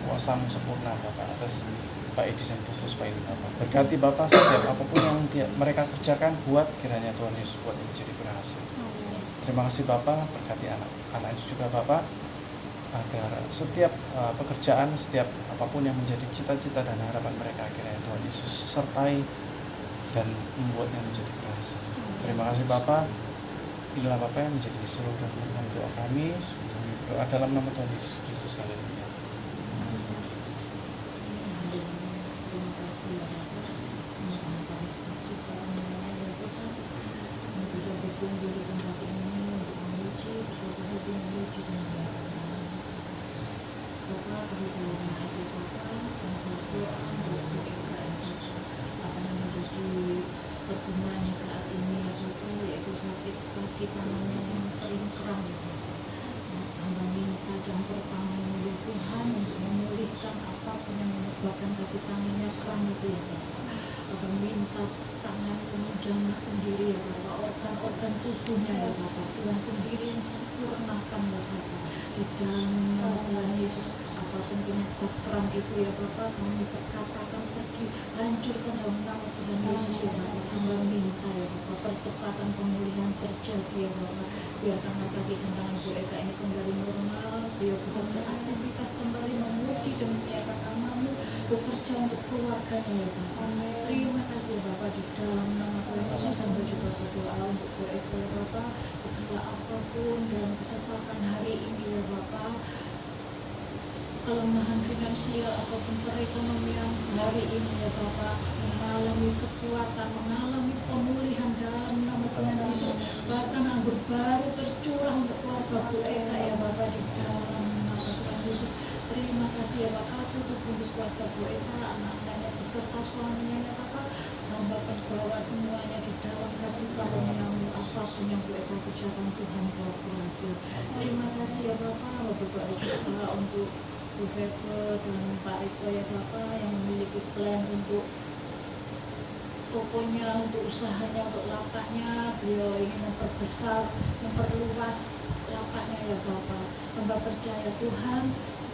kuasa-Mu sempurna Bapak atas Pak Edi dan Bu Puspa ini Bapak. Berkati Bapak setiap apapun yang mereka kerjakan, buat kiranya Tuhan Yesus buat menjadi berhasil. Terima kasih Bapak, berkati anak-anak itu juga Bapak, agar setiap pekerjaan, setiap apapun yang menjadi cita-cita dan harapan mereka, kiranya Tuhan Yesus sertai dan membuatnya menjadi berhasil. Terima kasih Bapak. Inilah Bapak yang menjadi seluruh dan doa kami. Kami berdoa dalam nama Tuhan Yesus Kristus. Haleluya. terima kasih Bapak. Semoga Bapak suka bisa berkumpul di tempat ini untuk memuji, bersatu hati memuji dan berdoa. Bapak, kami dalam hati Bapak dan berdoa untuk mereka apa yang menjadi pertemuan saat ini ya Bapak, yaitu sakit kaki tangannya yang sering kram ya Bapak. Hamba minta campur tangan oleh Tuhan untuk memulihkan apapun yang menyebabkan kaki tangannya kram itu ya Bapak. Bapak minta tangan penjamah sendiri ya Bapak, organ-organ tubuhnya ya Bapak, Tuhan sendiri yang sempurnakan ya Bapak. Di dalam nama Tuhan Yesus, apapun penyebab kram itu ya Bapak, kami berkatakan pergi, hancurkan dalam nama Tuhan Yesus ya Bapak. Hamba minta ya Bapak, percepatan pemulihan terjadi ya Bapak. Biarkanlah kaki kendangan Bu Eka ini kembali normal, beliau bisa beraktivitas kembali, memuji dan menyiapkan nama-Mu, bekerja untuk keluarganya ya Bapak. Terima kasih Bapak, di dalam nama Tuhan Yesus hamba juga berdoa untuk Bu Eka ya Bapak, segala apapun dan kesesakan hari ini ya Bapak, kelemahan finansial ataupun perekonomian hari ini ya Bapak, mengalami kekuatan, mengalami pemulihan dalam nama Tuhan Yesus. Bahkan anggur baru tercurah untuk keluarga Bu Eka ya Bapak, di dalam nama Tuhan Yesus. Terima kasih ya Bapak, tutup bungkus keluarga Bu Eka, anak-anaknya beserta suaminya ya Bapak. Hamba berbawa semuanya di dalam kasih karunia-Mu, apapun yang Bu Eka kerjakan Tuhan buat berhasil. Terima kasih ya Bapak, berdoa juga untuk Bu Febo dan Pak Eko ya Bapak, yang memiliki plan untuk tokonya, untuk usahanya, untuk lapaknya. Beliau ingin memperbesar, memperluas lapaknya ya Bapak. Hamba percaya Tuhan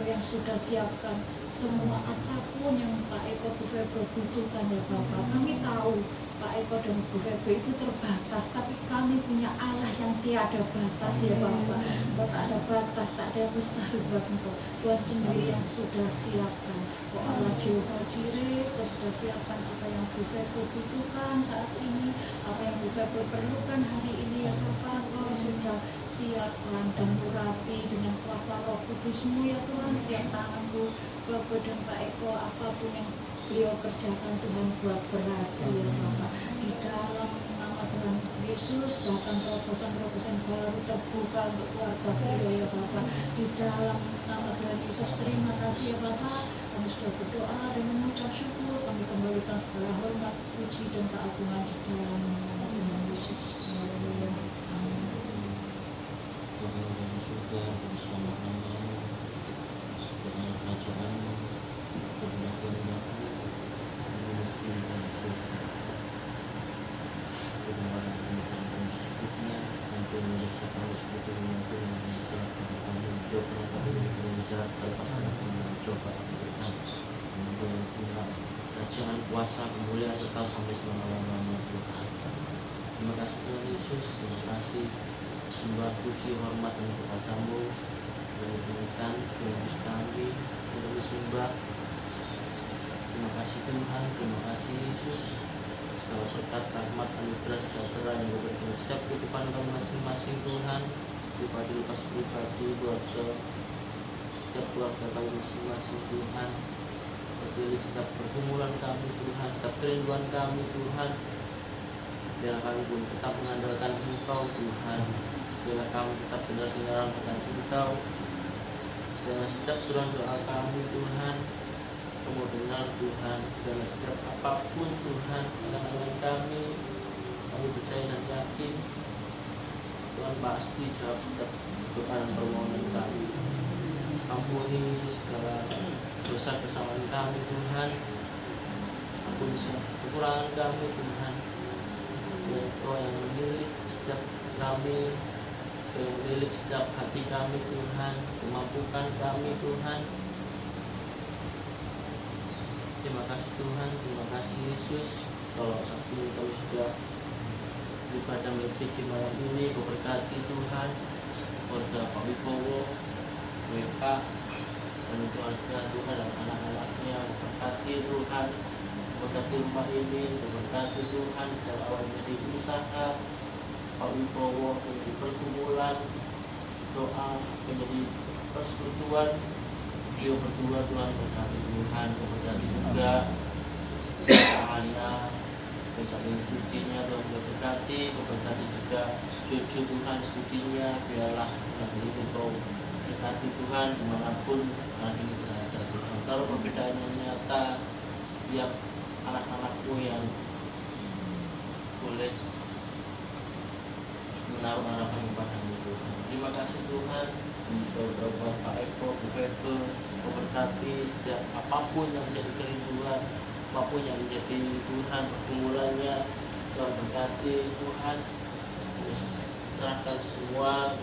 yang sudah siapkan semua apapun yang Pak Eko Bu Febo butuhkan ya Bapak. Kami tahu Pak Eko dan Bu Febo itu terbatas, tapi kami punya Allah yang tiada batas ya Bapak. Tak ada batas, tak ada mustahil buat Engkau. Tuhan sendiri yang sudah siapkan. Oh Allah Jehovah Jireh, Kau sudah siapkan apa yang Bu Febo butuhkan saat ini, apa yang Bu Febo perlukan hari ini ya Bapak. Kau sudah siapkan dan urapi dengan kuasa Roh Kudus-Mu ya Tuhan. Setiap tangan-Mu, Febo dan Pak Eko, apapun yang beliau kerjakan Tuhan buat berhasil ya Bapak. Di dalam nama Tuhan Yesus, bahkan terobosan-terobosan baru terbuka untuk keluarga beliau ya Bapak. Di dalam nama Tuhan Yesus, terima kasih ya Bapak. Kami sudah berdoa dengan mengucap syukur, kami kembalikan segala hormat, puji dan keagungan di dalam nama Tuhan Yesus. Haleluya. Amin. Tuhan yang surga bersama-sama dengan kerajaan kehendak-kehendakmu mesti dalam surga. Kebenaran dan secukupnya untuk menyelesaikan seperti itu yang bisa kami jawab kami menjelaskan setelah pasangan kami mencoba Tuhan Tuhan kerajaan kuasa kemuliaan kekal sampai selama-lamanya Tuhan. Terima kasih Tuhan Yesus, terima kasih sembah puji hormat dan kepadamu yang diberikan Yesus kami untuk disembah. Terima kasih Tuhan, terima kasih Yesus, segala berkat rahmat anugerah sejahtera yang diberikan setiap kehidupan kami masing-masing Tuhan, pribadi keluarga, setiap keluarga kami masing-masing Tuhan. Terpilih setiap pergumulan kami Tuhan, setiap kerinduan kami Tuhan, biar kami pun tetap mengandalkan Engkau Tuhan, biar kami tetap benar-benar mengandalkan Engkau. Dan setiap surah doa kami Tuhan, Kamu dengar Tuhan, dalam setiap apapun Tuhan, anak-anak kami percaya dan yakin Tuhan pasti jawab setiap doa dan permohonan kami. Ampuni segala dosa kesalahan kami Tuhan, ampuni segala kekurangan kami Tuhan. Dan Kau yang memilih setiap kami, yang memilih setiap hati kami Tuhan, memampukan kami Tuhan. Terima kasih Tuhan, terima kasih Yesus. Kalau saat ini kami sudah beribadah masjid di malam ini, Kau berkati Tuhan keluarga Pak Wibowo, WK, dan keluarga Tuhan dan anak-anaknya. Berkati Tuhan, berkati rumah ini, berkati Tuhan setiap awal menjadi usaha Pak Wibowo, menjadi pergumulan, doa, menjadi persekutuan. Beliau berdua Tuhan berkati Tuhan, berkati juga anak misalnya studinya Tuhan berkati, berkati juga cucu Tuhan studinya, biarlah anak ini Kau berkati Tuhan dimanapun anak ini berada Tuhan. Kalau perbedaannya nyata, setiap anak-anakmu yang boleh menaruh harapan kepada-Mu Tuhan. Terima kasih Tuhan, sudah berbuat Pak Eko, Bu Eko, memberkati setiap apapun yang menjadi kerinduan, apapun yang menjadi Tuhan pergumulannya, Tuhan berkati Tuhan, serahkan semua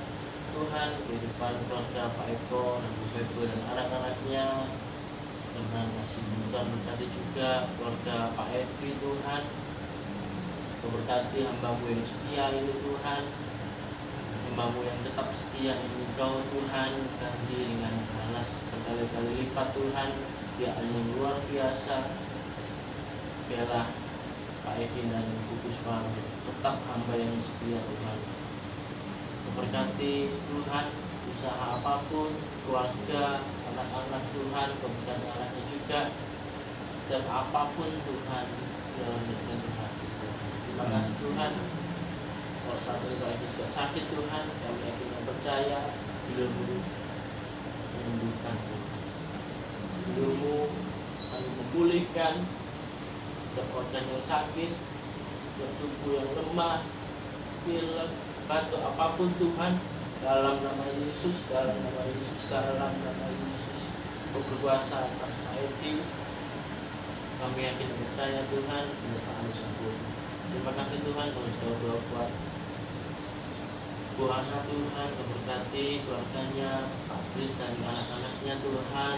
Tuhan kehidupan keluarga Pak Eko dan Bu Eko dan anak-anaknya. Dengan kasih Tuhan berkati juga keluarga Pak Evi Tuhan, memberkati hamba-Mu yang setia ini Tuhan, hamba-Mu yang tetap setia ini Kau Tuhan, ganti dengan balas berkali-kali lipat Tuhan, kesetiaan yang luar biasa. Biarlah Pak Evi dan Bu Puspa tetap hamba yang setia Tuhan. Memberkati Tuhan usaha apapun, keluarga, anak-anak Tuhan, kemudian anaknya juga, setiap apapun Tuhan dalam dengan berhasil Tuhan. Terima kasih Tuhan. Kalau saat ini saya juga sakit Tuhan, kami akhirnya percaya beliau-Mu menyembuhkan Tuhan. Beliau-Mu selalu memulihkan setiap organ yang sakit, setiap tubuh yang lemah, pilek, batuk, apapun Tuhan, dalam nama Yesus, dalam nama Yesus, dalam nama Yesus, Kau berkuasa atas Edi. Kami yakin percaya Tuhan, penyertaan sempurna. Terima kasih Tuhan, Kau sudah berbuat Bu Ana Tuhan, Kau berkati keluarganya, Pak Kris dan anak-anaknya Tuhan.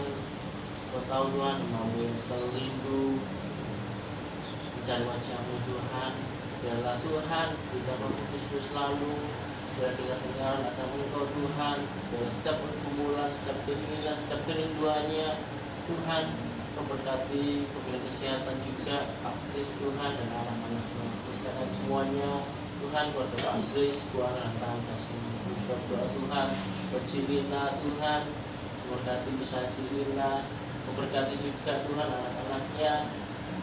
Kau tahu Tuhan, Mau yang selalu rindu mencari wajah-Mu Tuhan. Biarlah Tuhan, kita berfokus selalu, biar kita dengar akan Engkau Tuhan. Biar setiap pergumulan, setiap keinginan, setiap kerinduannya Tuhan, Kau berkati, Kau beri kesehatan juga Pak Kris Tuhan dan anak-anaknya. Kesehatan semuanya Tuhan, keluarga Pak Kris, Tuhan Tangan kasih-Mu. Doa Tuhan, buat Cilina Tuhan, berkati usaha Cilina. Kau berkati juga Tuhan anak-anaknya.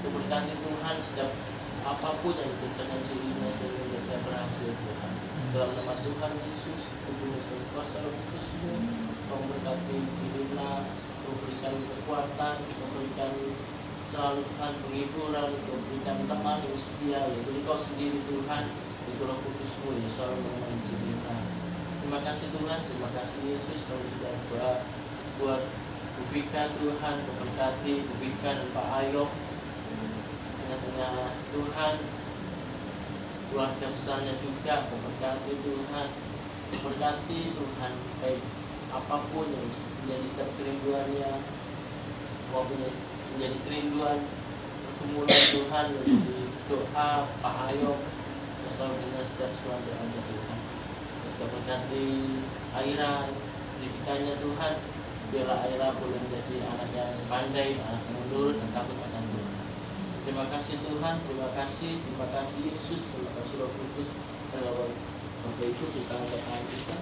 Kau berkati Tuhan setiap apapun yang dikerjakan Cilina sehingga mereka berhasil Tuhan. Dalam nama Tuhan Yesus, Tuhan yang kuasa Roh Kudus-Mu, Kau berkati Cilina, memberikan kekuatan, memberikan selalu Tuhan penghiburan, memberikan teman yang setia, yaitu Engkau sendiri Tuhan, itu Roh Kudus-Mu yang selalu mengajar kita. Terima kasih Tuhan, terima kasih Yesus, Kau sudah buat Bubika Tuhan, memberkati Bubika dan Pak Ayok, tengah-tengah Tuhan, keluarga besarnya juga, memberkati Tuhan, memberkati Tuhan, baik apapun yang menjadi setiap kerinduannya, maupun yang menjadi kerinduan pergumulan Tuhan, menjadi doa Pak Ayok, bersama dengan setiap keluarga ada Tuhan. Kita berkati Aira, pendidikannya Tuhan, biarlah Aira boleh menjadi anak yang pandai, anak yang menurut dan takut akan Tuhan. Terima kasih Tuhan, terima kasih Yesus, terima kasih Roh Kudus, dalam Bapak Ibu kita doa kita.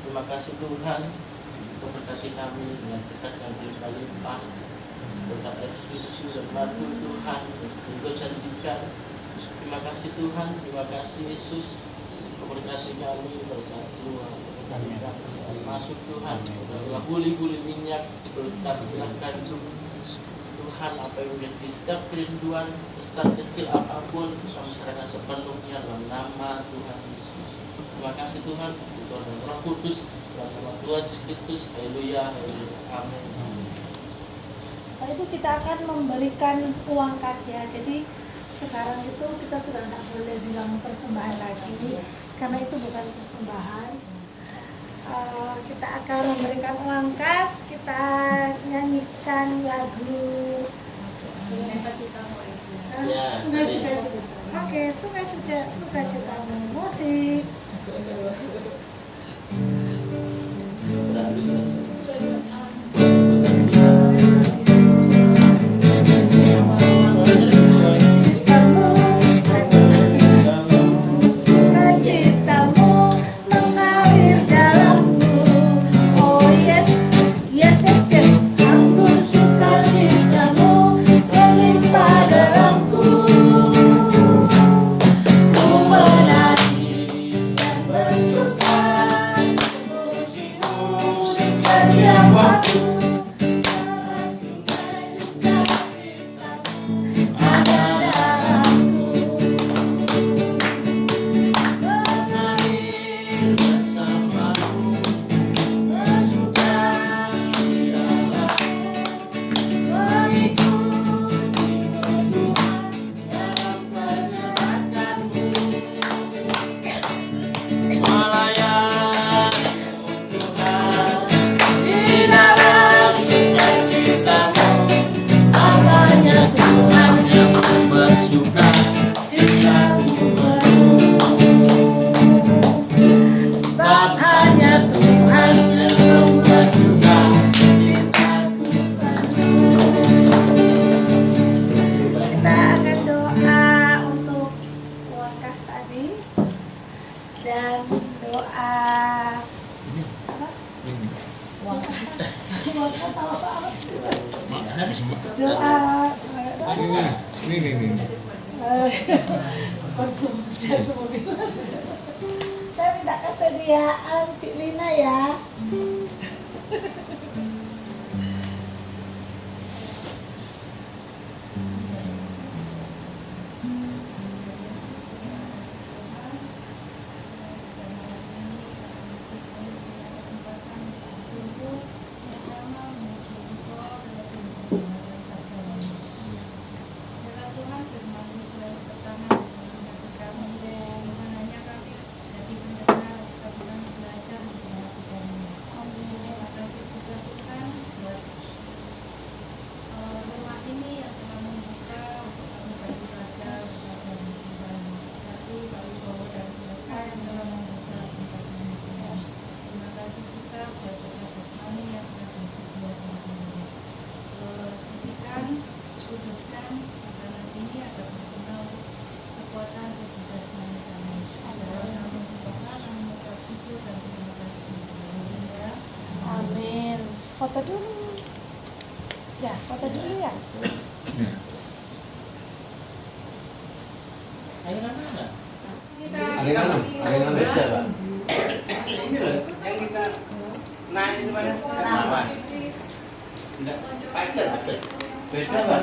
Terima kasih Tuhan, untuk berkati kami dengan berkat yang berlimpah, berkat eksklusi dan batu Tuhan untuk janjikan. Terima kasih Tuhan, terima kasih Yesus, untuk berkati kami pada saat keluar, berkati kami saat masuk Tuhan, dalam buli-buli minyak berkat silahkan Tuhan, apa yang menjadi setiap kerinduan besar kecil apapun kami serahkan sepenuhnya dalam nama Tuhan Yesus. Terima kasih Tuhan, Tuhan dan Roh Kudus, dalam nama Tuhan Yesus Kristus. Haleluya, haleluya, amin. Pak Ibu, kita akan memberikan uang kas ya. Jadi sekarang itu kita sudah tidak boleh bilang persembahan lagi, karena itu bukan persembahan. Kita akan memberikan uang kas, kita nyanyikan lagu Sungai Sukacita. Oke, Sungai Sukacitamu, musik. Konsumsi aku mobil. Saya minta kesediaan Cik Lina ya. Foto dulu. Ya, foto dulu ya. Ayo mana? Ada Pak. Ini loh yang kita naik itu mana? Kenapa? Enggak, paket. Beda kan?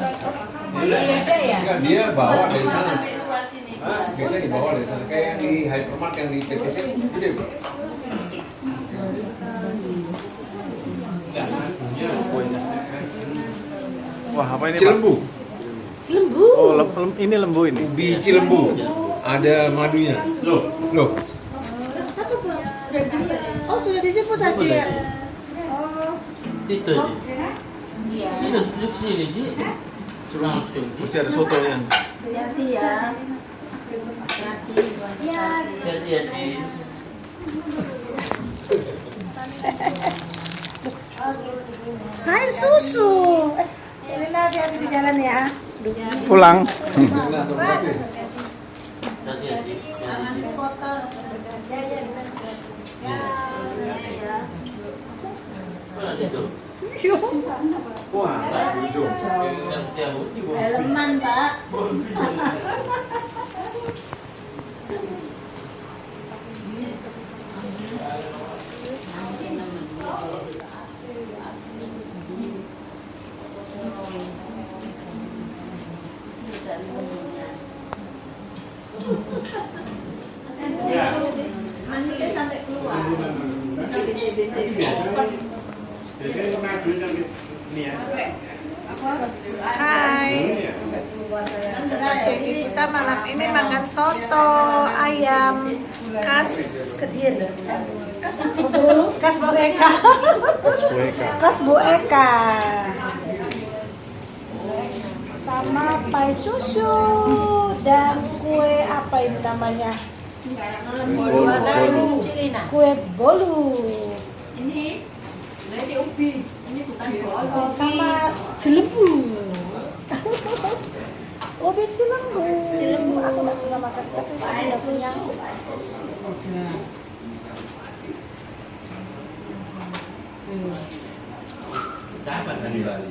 Beda ya? Enggak, dia bawa dari Cuma sana. sampai luar sini. Biasanya dibawa dari sana. Kayak yang di hypermart yang di PTC gede, Pak. Wah, apa ini, Pak? Cilembu. Cilembu. Oh, ini lembu ini. Ubi Cilembu. Ada madunya. Loh. Oh, sudah dijemput aja ya? Itu Ji. Iya. Ini duduk sini Ji. Suruh langsung Ji. Masih ada sotonya. Hati-hati ya. Hati-hati. Iya. Hati ya Ji. Oh, gini. Hai susu. Ini hati-hati di jalan ya. Pulang. Hati ya Ji. Tangan kotor. Ya. Mana itu? Wah, ujung. Yang dia mesti bawa. Eleman, Pak. Masih sampai keluar. Sampai BBT. Hai. Jadi kita malam ini makan soto ayam khas Kediri. Khas Bu Eka. Khas Bu Eka. Sama pai susu dan kue apa ini namanya? Kue bolu. Ini lady ubi. Ini bukan bolu. Oh, sama cilembu. Ubi cilembu. Aku nggak pernah makan tapi saya udah punya. Kapan dari Bali?